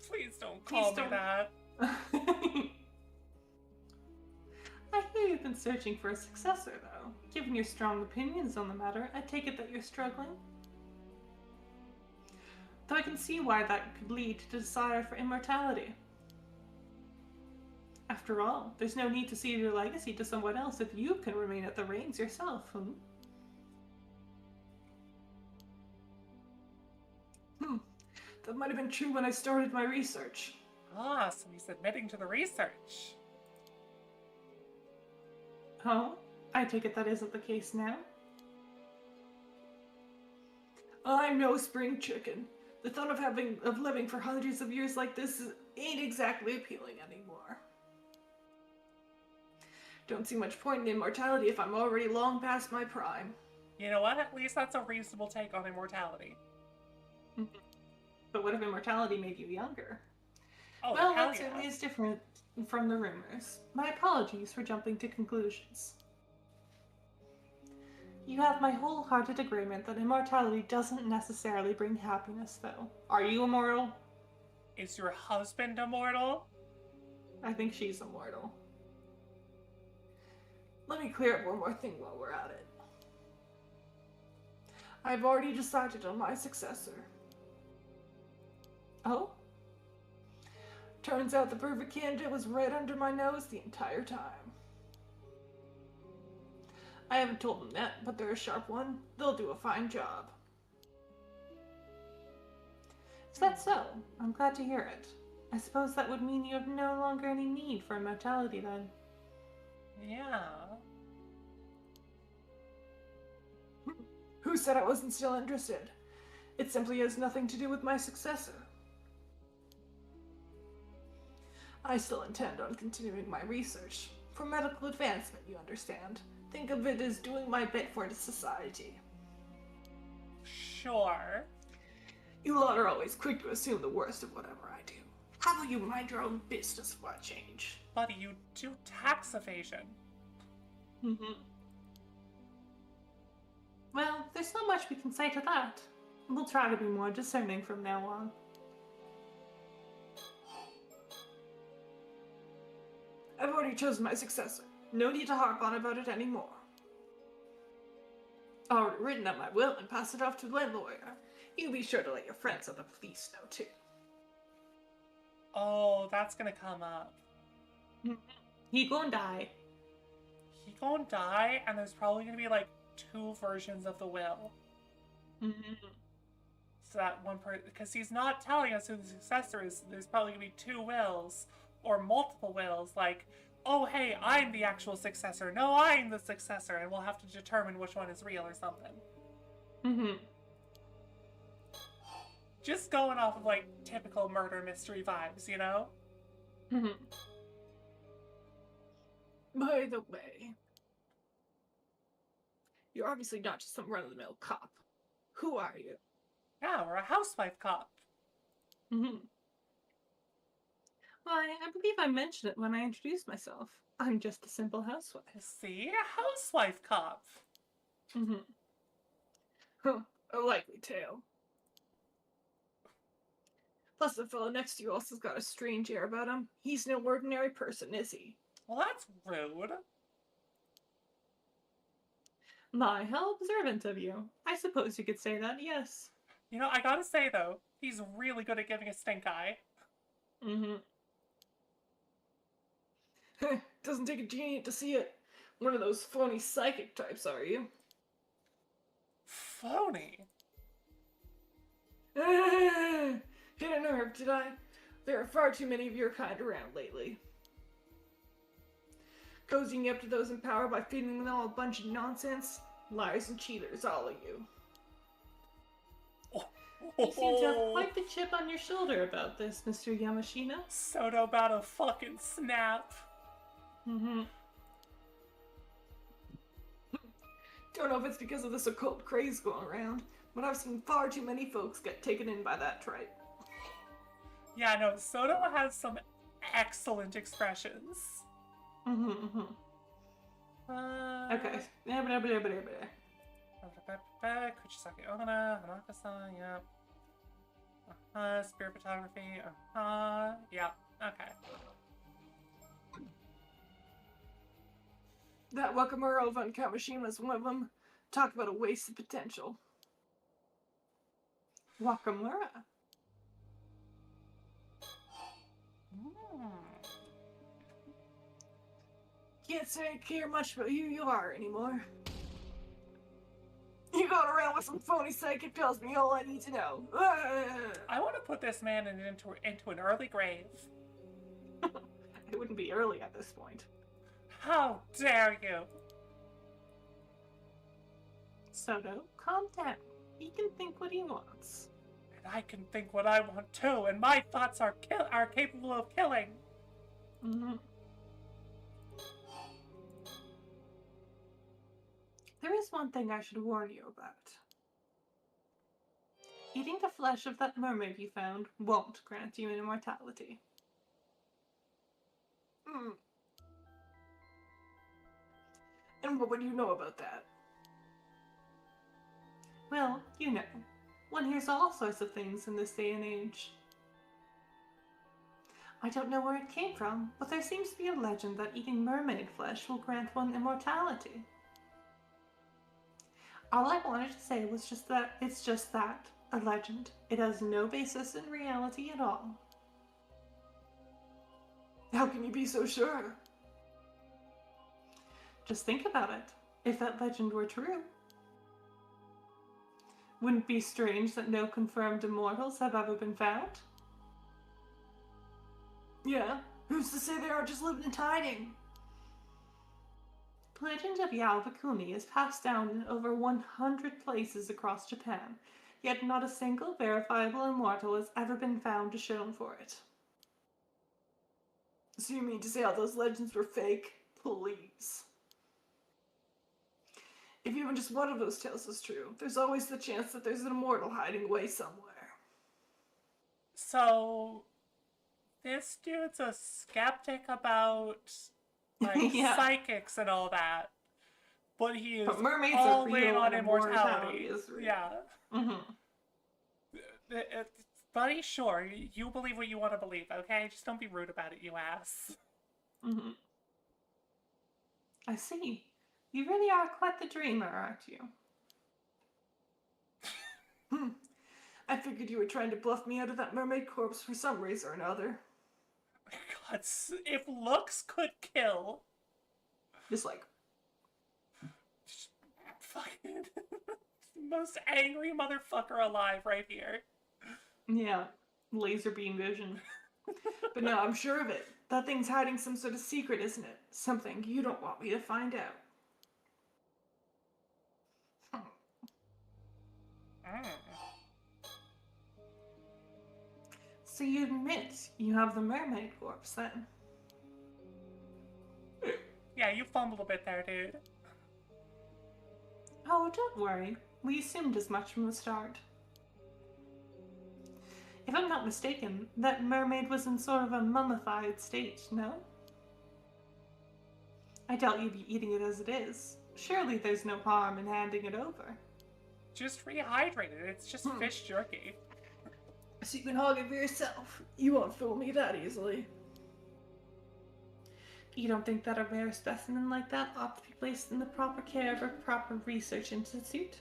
Please don't call me that. I hear you've been searching for a successor, though. Given your strong opinions on the matter, I take it that you're struggling? Though I can see why that could lead to desire for immortality. After all, there's no need to cede your legacy to someone else if you can remain at the reins yourself, That might have been true when I started my research. Ah, so he's admitting to the research. Oh? I take it that isn't the case now? I'm no spring chicken. The thought of living for hundreds of years like this ain't exactly appealing anymore. Don't see much point in immortality if I'm already long past my prime. You know what? At least that's a reasonable take on immortality. But what if immortality made you younger? Oh, well, hell that certainly is different from the rumors. My apologies for jumping to conclusions. You have my wholehearted agreement that immortality doesn't necessarily bring happiness, though. Are you immortal? Is your husband immortal? I think she's immortal. Let me clear up one more thing while we're at it. I've already decided on my successor. Oh? Turns out the perfect candidate was right under my nose the entire time. I haven't told them yet, but they're a sharp one. They'll do a fine job. Is that so? I'm glad to hear it. I suppose that would mean you have no longer any need for immortality then. Yeah. Who said I wasn't still interested? It simply has nothing to do with my successor. I still intend on continuing my research. For medical advancement, you understand. Think of it as doing my bit for the society. Sure. You lot are always quick to assume the worst of whatever I do. How about you mind your own business for a change? Buddy, you do tax evasion. Well, there's not much we can say to that. We'll try to be more discerning from now on. I've already chosen my successor. No need to harp on about it anymore. Already written up my will and passed it off to the lawyer. You be sure to let your friends at the police know too. Oh, that's gonna come up. He gonna die. He gonna die, and there's probably gonna be like 2 versions of the will. So that one person, because he's not telling us who the successor is, there's probably gonna be 2 wills, or multiple wills, like, oh hey, I'm the actual successor, no, I'm the successor, and we'll have to determine which one is real or something. Just going off of, like, typical murder mystery vibes, you know? By the way, you're obviously not just some run-of-the-mill cop. Who are you? Yeah, we're a housewife cop. Why, I believe I mentioned it when I introduced myself. I'm just a simple housewife. See? A housewife cop. A likely tale. Plus, the fellow next to you also's got a strange air about him. He's no ordinary person, is he? Well, that's rude. My, how observant of you. I suppose you could say that, yes. You know, I gotta say, though, he's really good at giving a stink eye. Mm-hmm. Doesn't take a genius to see it. One of those phony psychic types, are you? Phony? Hit a nerve, did I? There are far too many of your kind around lately. Cozying up to those in power by feeding them all a bunch of nonsense? Liars and cheaters, all of you. You seem to have quite the chip on your shoulder about this, Mr. Yamashina. Soto about to fucking snap. Mm-hmm. Don't know if it's because of this occult craze going around, but I've seen far too many folks get taken in by that tripe. Yeah, no, Soto has some excellent expressions. Mm-hmm. Okay. Kuchisaki Onna, Hanaka-san, yep. Spirit photography, yep, okay. That Wakamura over on Kamishima is one of them. Talk about a waste of potential. Wakamura? Can't say I care much about who you are anymore. You going around with some phony psychic tells me all I need to know. I want to put this man into an early grave. It wouldn't be early at this point. How dare you! Soto, calm down. He can think what he wants. And I can think what I want too, and my thoughts are capable of killing. Mm-hmm. There is one thing I should warn you about. Eating the flesh of that mermaid you found won't grant you immortality. And what would you know about that? Well, you know, one hears all sorts of things in this day and age. I don't know where it came from, but there seems to be a legend that eating mermaid flesh will grant one immortality. All I wanted to say was just that it's just that, a legend. It has no basis in reality at all. How can you be so sure? Just think about it. If that legend were true, wouldn't it be strange that no confirmed immortals have ever been found? Yeah, who's to say they aren't just living in hiding? The legend of Yalvakuni is passed down in over 100 places across Japan, yet not a single verifiable immortal has ever been found to show for it. So you mean to say all those legends were fake? Please. If even just one of those tales is true, there's always the chance that there's an immortal hiding away somewhere. So, this dude's a skeptic about, like, Yeah. psychics and all that. But he is mermaids all are in real on and immortality. is real. Yeah. Mm-hmm. Buddy, sure, you believe what you want to believe, okay? Just don't be rude about it, you ass. Mm-hmm. I see. You really are quite the dreamer, aren't you? I figured you were trying to bluff me out of that mermaid corpse for some reason or another. God, if looks could kill. Just like... Fucking... most angry motherfucker alive right here. Yeah. Laser beam vision. But no, I'm sure of it. That thing's hiding some sort of secret, isn't it? Something you don't want me to find out. So you admit you have the mermaid corpse, then? Yeah, you fumbled a bit there, dude. Oh, don't worry. We assumed as much from the start. If I'm not mistaken, that mermaid was in sort of a mummified state, no? I doubt you'd be eating it as it is. Surely there's no harm in handing it over. Just rehydrate it. It's just fish jerky. So you can hog it for yourself. You won't fool me that easily. You don't think that a rare specimen like that ought to be placed in the proper care of a proper research institute?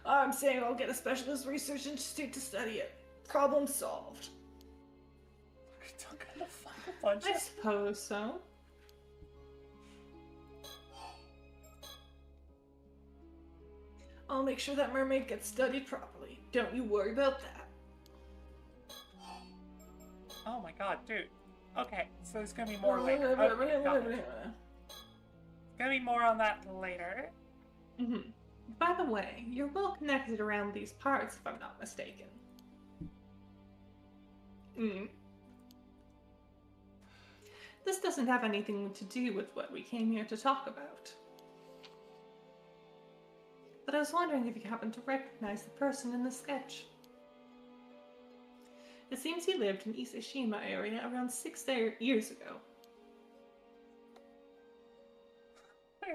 I'm saying I'll get a specialist research institute to study it. Problem solved. We're still gonna find a bunch I suppose so. I'll make sure that mermaid gets studied properly. Don't you worry about that. Oh my god, dude. Okay, so there's gonna be more later. Okay, got it. There's gonna be more on that later. Mm-hmm. By the way, you're well connected around these parts, if I'm not mistaken. This doesn't have anything to do with what we came here to talk about. But I was wondering if you happen to recognize the person in the sketch. It seems he lived in East Ishima area around 6 years ago.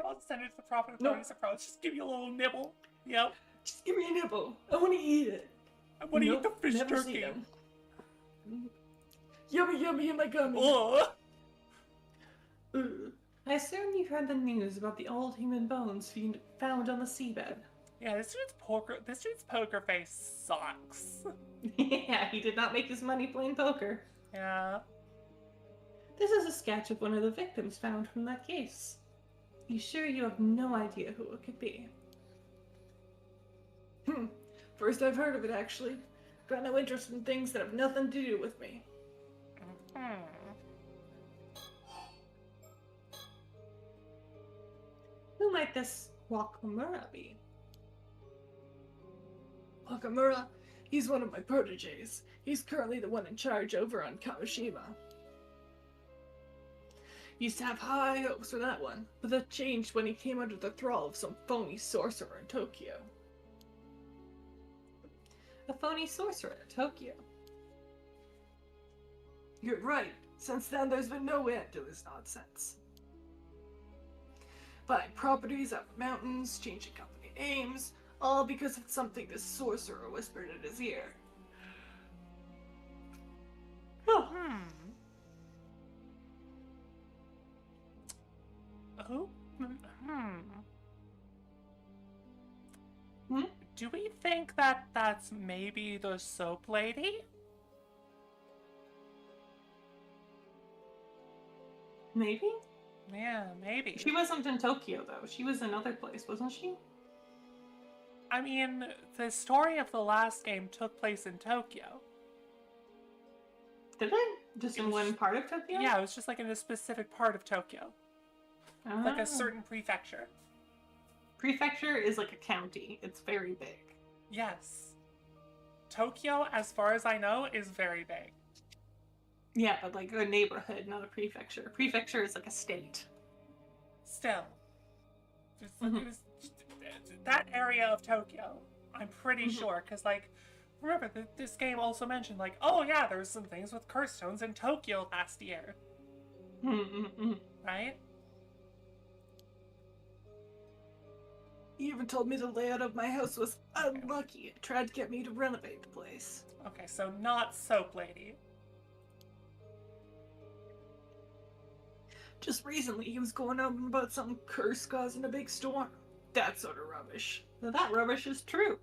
I'll send it to the proper authorities approach. Just give you a little nibble. Yep. Just give me a nibble. I want to eat it. I want to eat the fish jerky. Yummy, yummy in my gummy. I assume you've heard the news about the old human bones found on the seabed. Yeah, this dude's poker face sucks. Yeah, he did not make his money playing poker. Yeah. This is a sketch of one of the victims found from that case. You sure you have no idea who it could be? First I've heard of it, actually. Got no interest in things that have nothing to do with me. Who might this Wakamura be? Wakamura? He's one of my proteges. He's currently the one in charge over on Kawashima. Used to have high hopes for that one, but that changed when he came under the thrall of some phony sorcerer in Tokyo. A phony sorcerer in Tokyo? You're right. Since then, there's been no end to his nonsense. Buying properties out of mountains, changing company names, all because of something this sorcerer whispered in his ear. Do we think that that's maybe the soap lady? Maybe? Yeah, maybe. She wasn't in Tokyo, though. She was in another place, wasn't she? I mean, the story of the last game took place in Tokyo. Did it? Just in one part of Tokyo? Yeah, it was just like in a specific part of Tokyo. Like a certain prefecture. Prefecture is like a county. It's very big. Yes. Tokyo, as far as I know, is very big. Yeah, but like a neighborhood, not a prefecture. Prefecture is like a state. Still. It was that area of Tokyo, I'm pretty sure, because, like, remember, this game also mentioned, like, oh yeah, there was some things with curse stones in Tokyo last year. Right? He even told me the layout of my house was unlucky and tried to get me to renovate the place. Okay, so not Soap Lady. Just recently, he was going on about some curse causing a big storm. That sort of rubbish. Now that rubbish is true.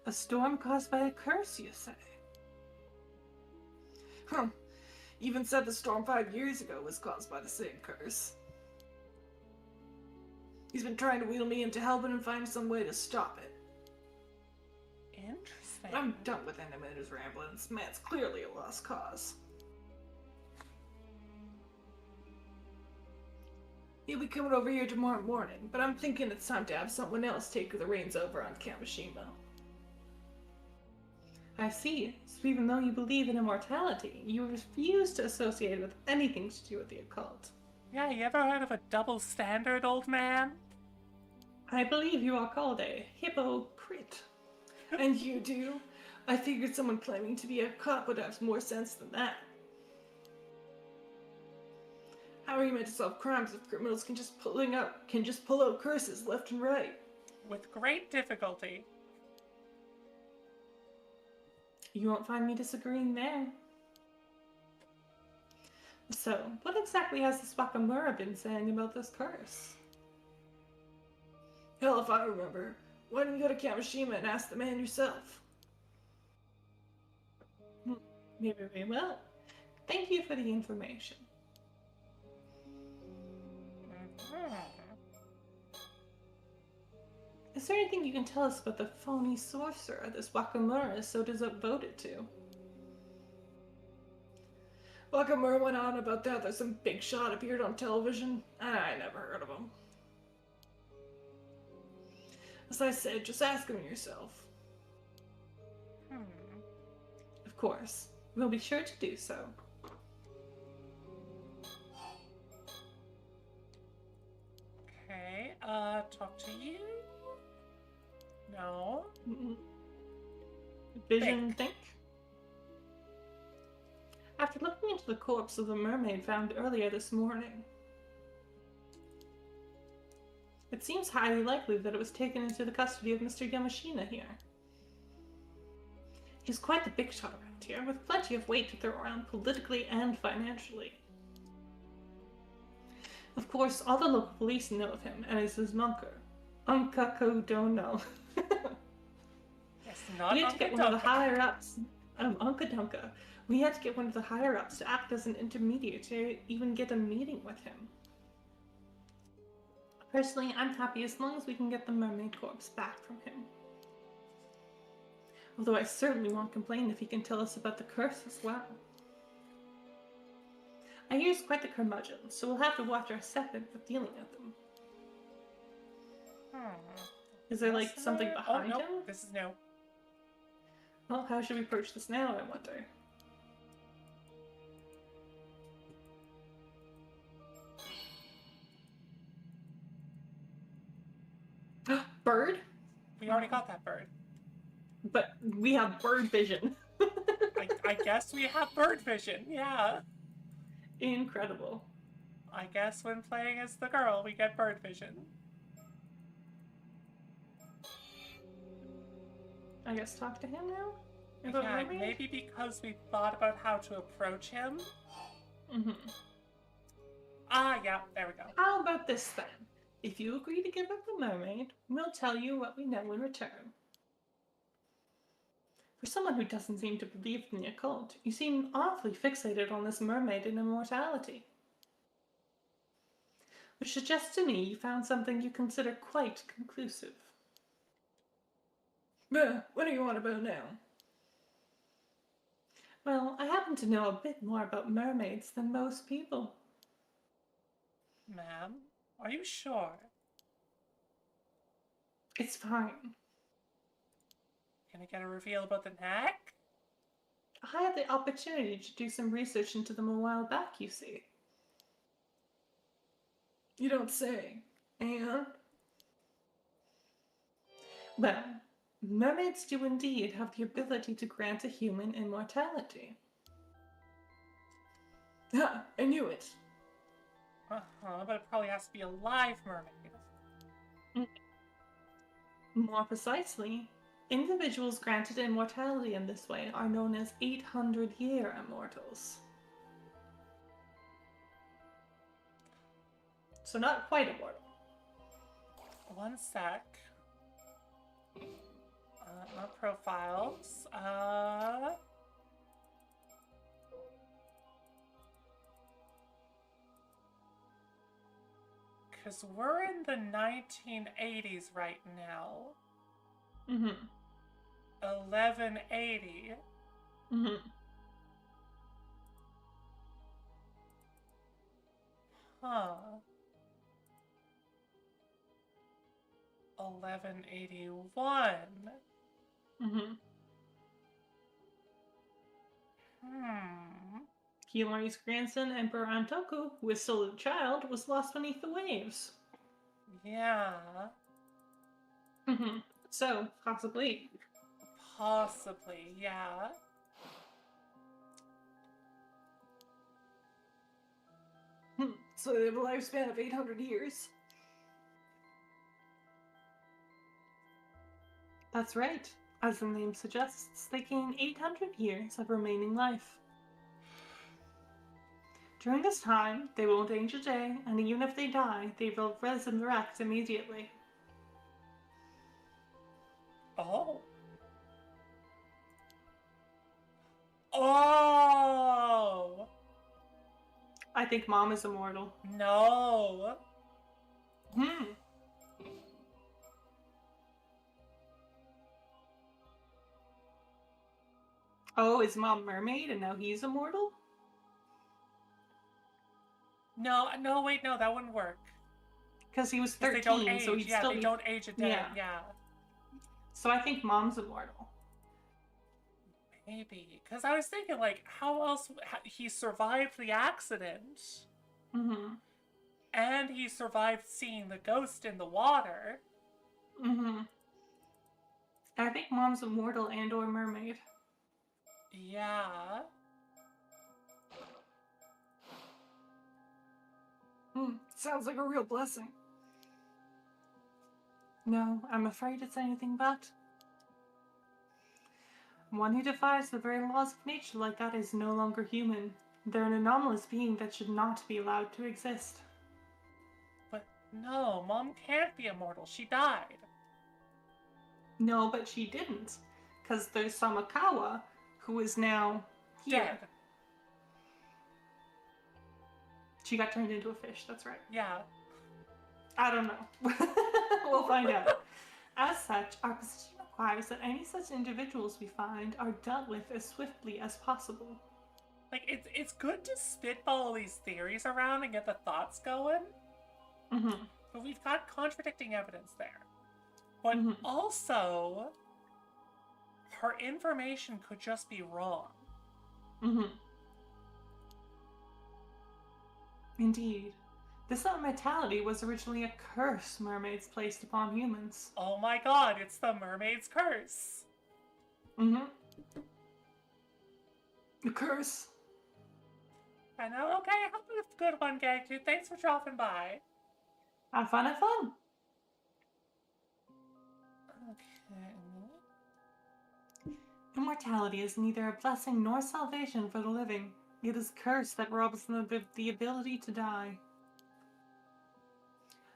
A storm caused by a curse, you say? Even said the storm 5 years ago was caused by the same curse. He's been trying to wheel me into helping him find some way to stop it. Interesting. I'm done with him and his ramblings. Man's clearly a lost cause. He'll be coming over here tomorrow morning, but I'm thinking it's time to have someone else take the reins over on Kamishima. I see. So even though you believe in immortality, you refuse to associate it with anything to do with the occult. Yeah, you ever heard of a double standard, old man? I believe you are called a hypocrite. And you do? I figured someone claiming to be a cop would have more sense than that. How are you meant to solve crimes if criminals can just pull out curses left and right? With great difficulty. You won't find me disagreeing there. So, what exactly has this Wakamura been saying about this curse? Hell if I remember. Why didn't you go to Kamishima and ask the man yourself? Maybe we will. Thank you for the information. Is there anything you can tell us about the phony sorcerer this Wakamura is so devoted to? Wakamura went on about that some big shot appeared on television. I never heard of him. As I said, just ask him yourself. Of course. We'll be sure to do so. Okay, talk to you? No. Vision think? After looking into the corpse of the mermaid found earlier this morning, it seems highly likely that it was taken into the custody of Mr. Yamashina here. He's quite the big shot around here, with plenty of weight to throw around politically and financially. Of course, all the local police know of him and is his munker. Unkako don't know. Yes, not We had to get one of the higher-ups, Unkadunka. We had to get one of the higher-ups to act as an intermediary to even get a meeting with him. Personally, I'm happy as long as we can get the mermaid corpse back from him. Although I certainly won't complain if he can tell us about the curse as well. I hear he's quite the curmudgeon, so we'll have to watch our step in with dealing with them. Is there, like, something behind him? This is no. Well, how should we approach this now, I wonder? Bird? We already got that bird. But we have bird vision. I guess we have bird vision, yeah. Incredible. I guess when playing as the girl, we get bird vision. I guess talk to him now? Yeah, maybe because we thought about how to approach him. Yeah, there we go. How about this then? If you agree to give up the mermaid, we'll tell you what we know in return. For someone who doesn't seem to believe in the occult, you seem awfully fixated on this mermaid and immortality. Which suggests to me you found something you consider quite conclusive. What do you want about now? Well, I happen to know a bit more about mermaids than most people. Ma'am, are you sure? It's fine. Can I get a reveal about the neck? I had the opportunity to do some research into them a while back, you see. You don't say. And? Well, mermaids do indeed have the ability to grant a human immortality. Ha! I knew it. But it probably has to be a live mermaid. More precisely, individuals granted immortality in this way are known as 800-year immortals. So not quite immortal. One sec. Not profiles. Because we're in the 1980s right now. 1180. Huh. 1181. Kiyomari's grandson, Emperor Antoku, who is still a child, was lost beneath the waves. Yeah. So, possibly. Possibly, yeah. So they have a lifespan of 800 years? That's right. As the name suggests, they gain 800 years of remaining life. During this time, they won't age a day, and even if they die, they will resurrect immediately. Oh. Oh! I think Mom is immortal. No. Oh, is Mom mermaid and now he's immortal? No, wait, no, that wouldn't work. Because he was 'Cause 13, they don't age. so he'd Yeah, still they be... don't age a day. Yeah. So I think Mom's immortal. Maybe. Because I was thinking, like, how else... He survived the accident. Mm-hmm. And he survived seeing the ghost in the water. Mm-hmm. I think Mom's immortal and or mermaid. Yeah. Sounds like a real blessing. No, I'm afraid it's anything but. One who defies the very laws of nature like that is no longer human. They're an anomalous being that should not be allowed to exist. But no, Mom can't be immortal. She died. No, but she didn't. Because there's Samakawa, who is now here. Dead. She got turned into a fish, that's right. Yeah. I don't know. We'll find out. As such, our position requires that any such individuals we find are dealt with as swiftly as possible. Like, it's good to spitball all these theories around and get the thoughts going. Mm-hmm. But we've got contradicting evidence there. But also, her information could just be wrong. Mm-hmm. Indeed. This immortality was originally a curse mermaids placed upon humans. Oh my god, it's the mermaid's curse. Mm-hmm. The curse. I know, okay, have a good one, Gag Dude. Thanks for dropping by. Have fun, have fun. Okay. Immortality is neither a blessing nor salvation for the living. It is a curse that robs them of the ability to die.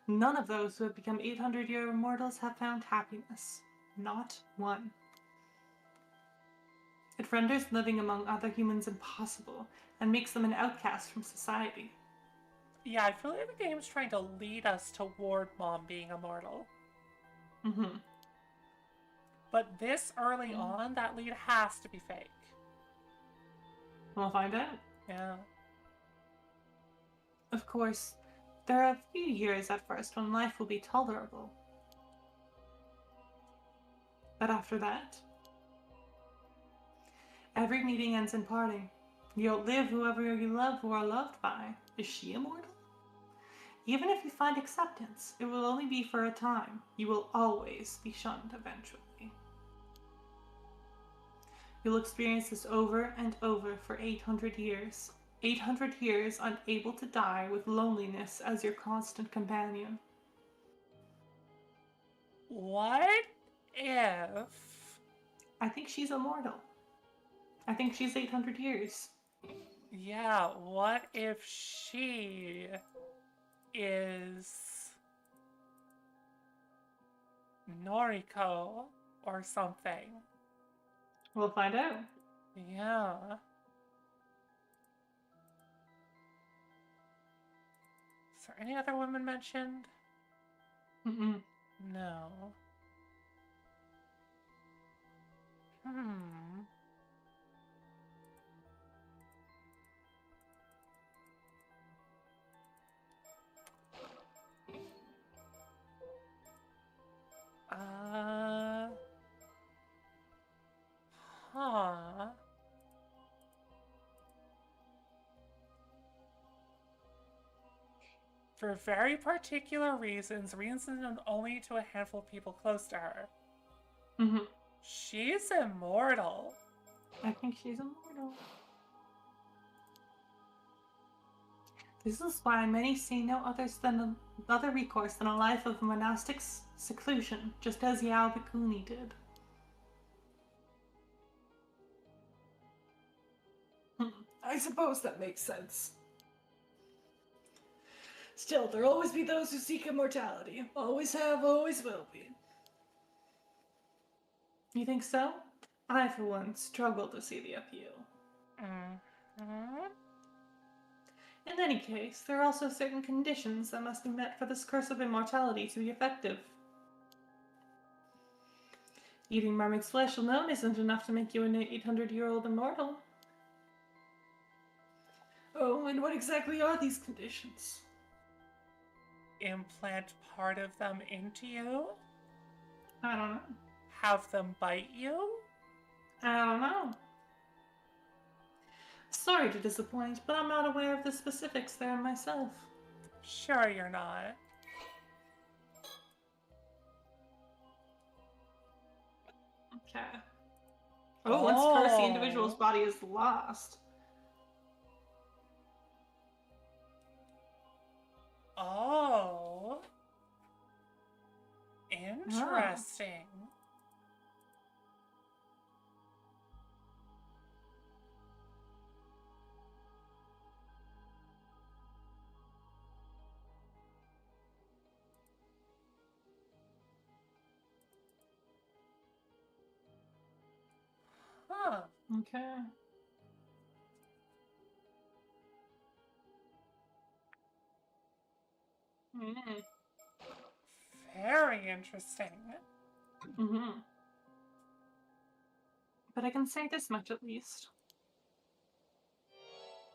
None of those who have become 800-year immortals have found happiness. Not one. It renders living among other humans impossible, and makes them an outcast from society. Yeah, I feel like the game's trying to lead us toward Mom being immortal. Mm-hmm. But this early on, that lead has to be fake. We'll find out. Yeah. Of course, there are a few years at first when life will be tolerable. But after that, every meeting ends in parting. You outlive whoever you love or are loved by. Is she immortal? Even if you find acceptance, it will only be for a time. You will always be shunned eventually. You'll experience this over and over for 800 years. 800 years unable to die with loneliness as your constant companion. What if... I think she's immortal. I think she's 800 years. Yeah, what if she is Noriko or something? We'll find out. Yeah. Is there any other women mentioned? Mm-mm. No. Huh. For very particular reasons known only to a handful of people close to her. Mm-hmm. She's immortal. I think she's immortal. This is why many see no other recourse than a life of monastic seclusion, just as Yao Bikuni did. I suppose that makes sense. Still, there'll always be those who seek immortality. Always have, always will be. You think so? I, for one, struggle to see the appeal. Mm-hmm. In any case, there are also certain conditions that must be met for this curse of immortality to be effective. Eating mermaid's flesh alone isn't enough to make you an 800-year-old immortal. Oh, and what exactly are these conditions? Implant part of them into you? I don't know. Have them bite you? I don't know. Sorry to disappoint, but I'm not aware of the specifics there myself. Sure you're not. Okay. Oh, once cursed, the individual's body is lost. Oh. Interesting. Huh. Okay. Mm. Very interesting. Mm-hmm. But I can say this much at least.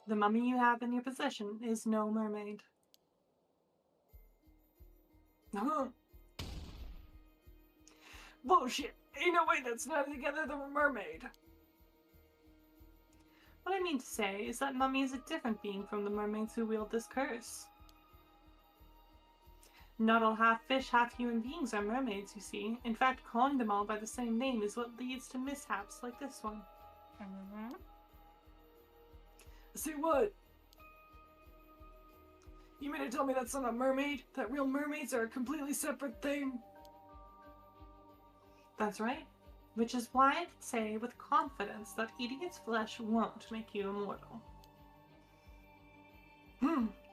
The mummy you have in your possession is no mermaid. Bullshit. Ain't no way that's not together than a mermaid. What I mean to say is that mummy is a different being from the mermaids who wield this curse. Not all half-fish, half-human beings are mermaids, you see. In fact, calling them all by the same name is what leads to mishaps like this one. Mm-hmm. Say what? You mean to tell me that's not a mermaid? That real mermaids are a completely separate thing? That's right. Which is why I can say with confidence that eating its flesh won't make you immortal.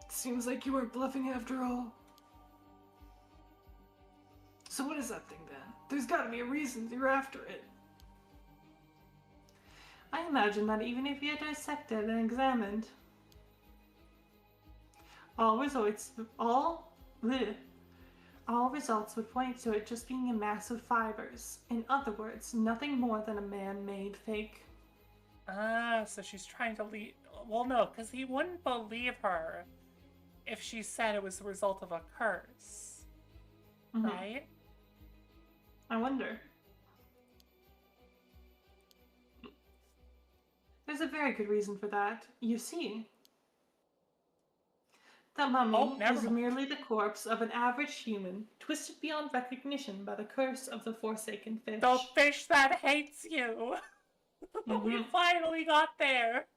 Seems like you weren't bluffing after all. So what is that thing then? There's gotta be a reason you're after it. I imagine that even if you had dissected and examined all results would point to it just being a mass of fibers. In other words, nothing more than a man-made fake. Ah, so she's trying to lead. Well, no, because he wouldn't believe her if she said it was the result of a curse. Mm-hmm. Right? I wonder. There's a very good reason for that. You see, that mummy is merely the corpse of an average human, twisted beyond recognition by the curse of the Forsaken Fish. The fish that hates you! We finally got there!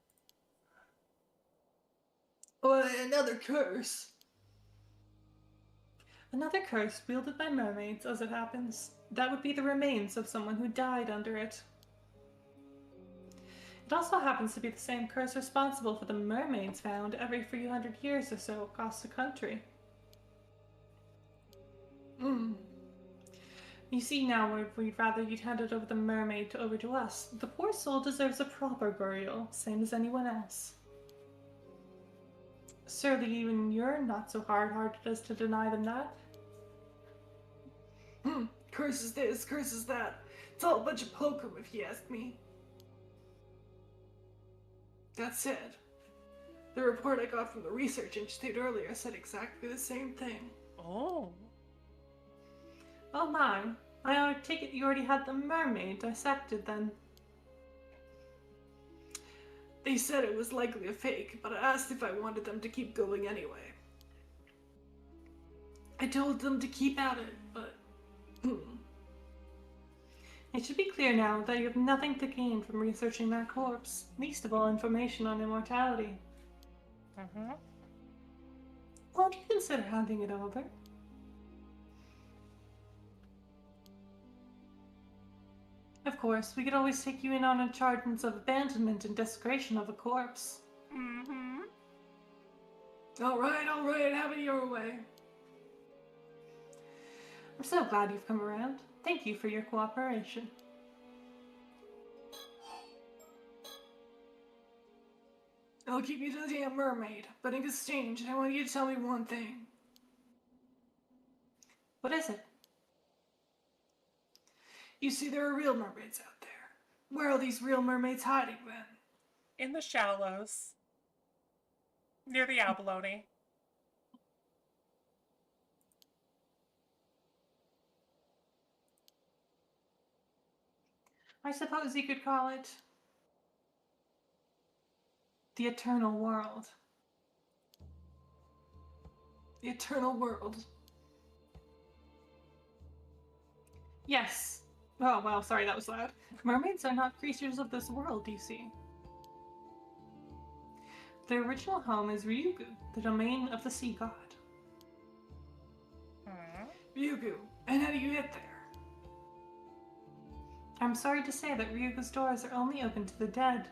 Well, another curse. Another curse wielded by mermaids, as it happens. That would be the remains of someone who died under it. It also happens to be the same curse responsible for the mermaids found every few hundred years or so across the country. You see now, we'd rather you'd handed over the mermaid over to us. The poor soul deserves a proper burial, same as anyone else. Surely even you're not so hard-hearted as to deny them that. Curses this, curses that. It's all a bunch of hokum if you ask me. That said, the report I got from the research institute earlier said exactly the same thing. Oh. Oh my, I take it you already had the mermaid dissected then. They said it was likely a fake, but I asked if I wanted them to keep going anyway. I told them to keep at it, but... It should be clear now that you have nothing to gain from researching that corpse, least of all information on immortality. Won't you consider handing it over? Of course, we could always take you in on charges of abandonment and desecration of a corpse. Alright, have it your way. I'm so glad you've come around. Thank you for your cooperation. I'll keep you to the damn mermaid, but in exchange, I want you to tell me one thing. What is it? You see, there are real mermaids out there. Where are these real mermaids hiding, then? In the shallows. Near the abalone. I suppose you could call it the eternal world. The eternal world. Yes. Oh, well, sorry, that was loud. Mermaids are not creatures of this world, you see. Their original home is Ryugu, the domain of the sea god. Ryugu, and how do you get there? I'm sorry to say that Ryugu's doors are only open to the dead.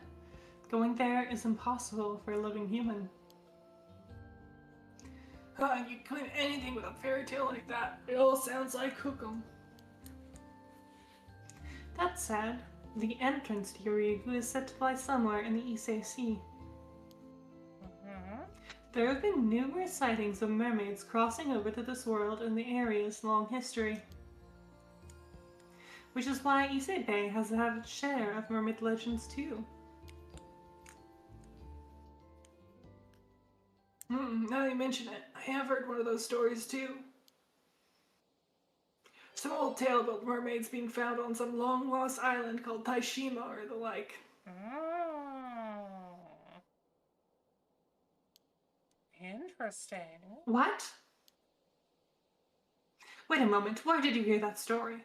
Going there is impossible for a living human. You claim anything with a fairy tale like that. It all sounds like Hookum. That said, the entrance to Ryugu is said to lie somewhere in the Issei Sea. There have been numerous sightings of mermaids crossing over to this world in the area's long history. Which is why Issei Bay has had its share of mermaid legends too. Now you mention it, I have heard one of those stories too. Some old tale about mermaids being found on some long-lost island called Taishima or the like. Interesting. What? Wait a moment, where did you hear that story?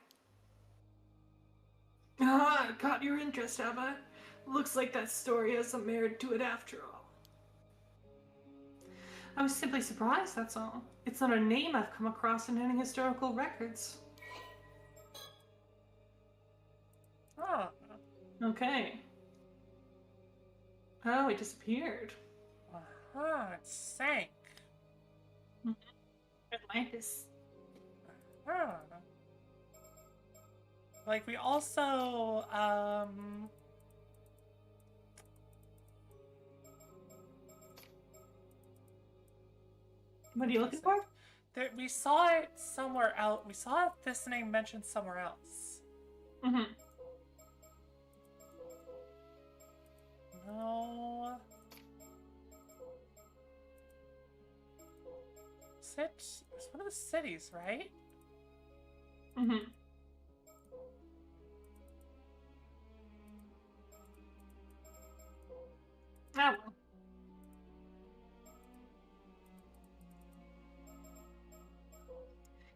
Ah, caught your interest, have I? Looks like that story has some merit to it after all. I was simply surprised, that's all. It's not a name I've come across in any historical records. Oh. Okay. Oh, it disappeared. It sank. Atlantis. Like, we also, What are you looking for? we saw it somewhere else. We saw this name mentioned somewhere else. No. It's one of the cities, right? Oh, well.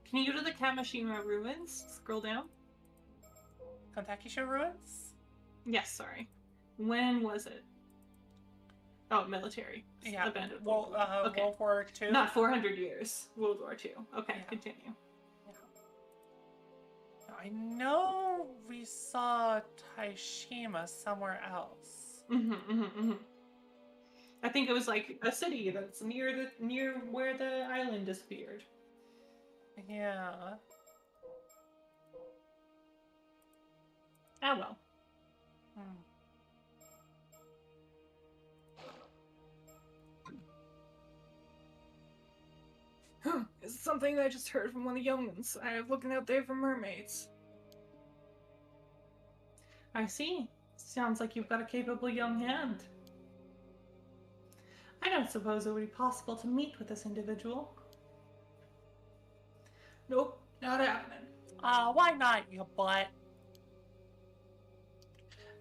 Can you go to the Kamishima ruins? Scroll down. Kontakisha ruins? Yes, sorry. When was it? Oh, military. Yeah. Abandoned. Well, okay. World War II? Not 400 years. World War II. Okay, Yeah. continue. Yeah. I know we saw Taishima somewhere else. I think it was like a city that's near where the island disappeared. Yeah. Oh well. It's something I just heard from one of the young'uns I have looking out there for mermaids. I see. Sounds like you've got a capable young hand. I don't suppose it would be possible to meet with this individual. Nope, not happening. Why not, you butt?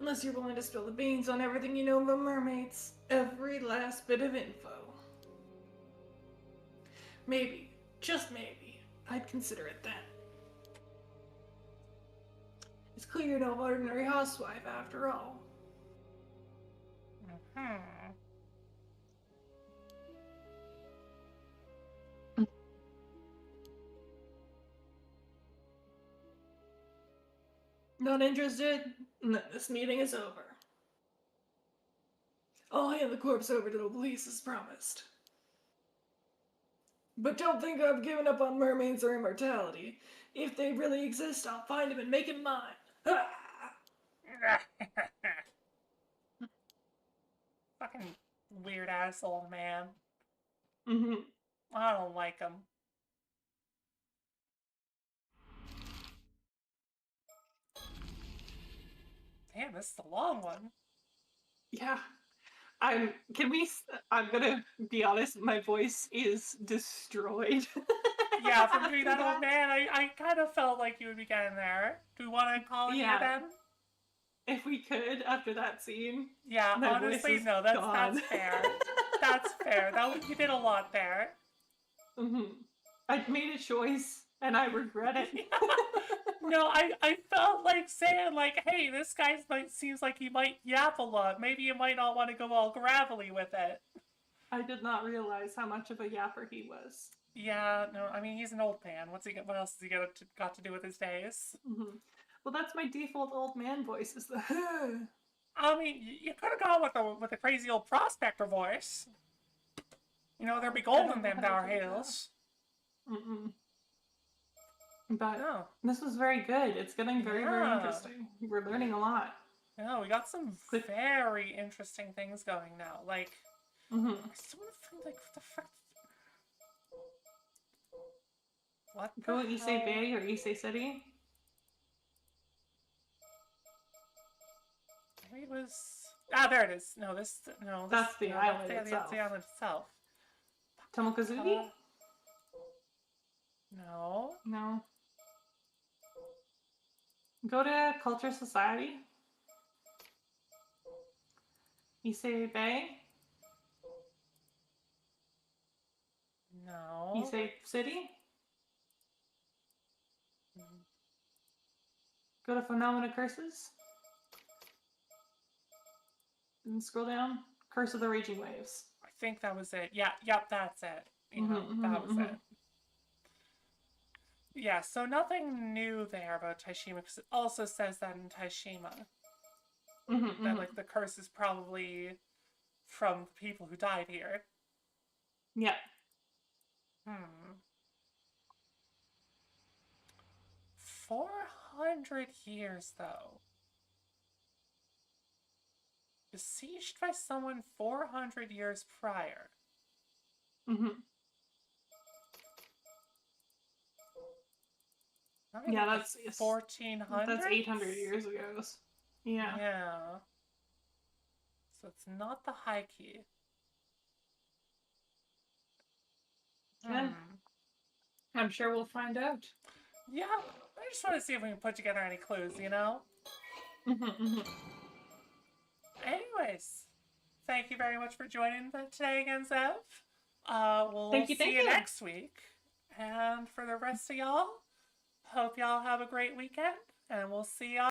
Unless you're willing to spill the beans on everything you know about mermaids. Every last bit of info. Maybe, just maybe, I'd consider it then. It's clear you're no ordinary housewife after all. Not interested? Then this meeting is over. I'll hand the corpse over to the police as promised. But don't think I've given up on mermaids or immortality. If they really exist, I'll find them and make them mine. Ah! Fucking weird ass old man. Mm-hmm. I don't like him. Damn, this is a long one. Yeah. I'm gonna be honest, my voice is destroyed. Yeah, from doing after that old man, I kind of felt like you would be getting there. Do we want to call it here Yeah. then? If we could, after that scene. Yeah, My honestly, voice is no, that's gone. fair. That's fair. You did a lot there. Mm-hmm. I made a choice, and I regret it. No, I felt like saying, like, hey, this guy seems like he might yap a lot. Maybe you might not want to go all gravelly with it. I did not realize how much of a yapper he was. Yeah, no, I mean, he's an old man. What else has he got to do with his days? Mm-hmm. Well, that's my default old man voice, is the I mean, you could have gone with a crazy old prospector voice. You know, there'd be gold in them Dower Hills. Mm-mm. But No. this was very good. It's getting very, very Yeah. interesting. We're learning a lot. No, we got some very interesting things going now. Like, Mm-hmm. I still want to think, like, what the fuck? What the Go Issei hell? Bay or Issei City. Maybe it was... Ah, there it is. No, That's the island that's itself. the island itself. Tomokazuki? No. No. Go to Culture Society. Issei Bay. No. Issei City. Go to Phenomena Curses. And scroll down. Curse of the Raging Waves. I think that was it. Yeah, yep, that's it. You know, that was it. Yeah, so nothing new there about Taishima, because it also says that in Taishima. That, like, the curse is probably from the people who died here. Yeah. 400 years, though. Besieged by someone 400 years prior. Yeah, that's 1400. That's 800 years ago. Yeah. Yeah. So it's not the high key. Yeah. I'm sure we'll find out. Yeah, I just want to see if we can put together any clues, you know? Anyways, thank you very much for joining today again, Zev. We'll see you next week. And for the rest of y'all, hope y'all have a great weekend, and we'll see y'all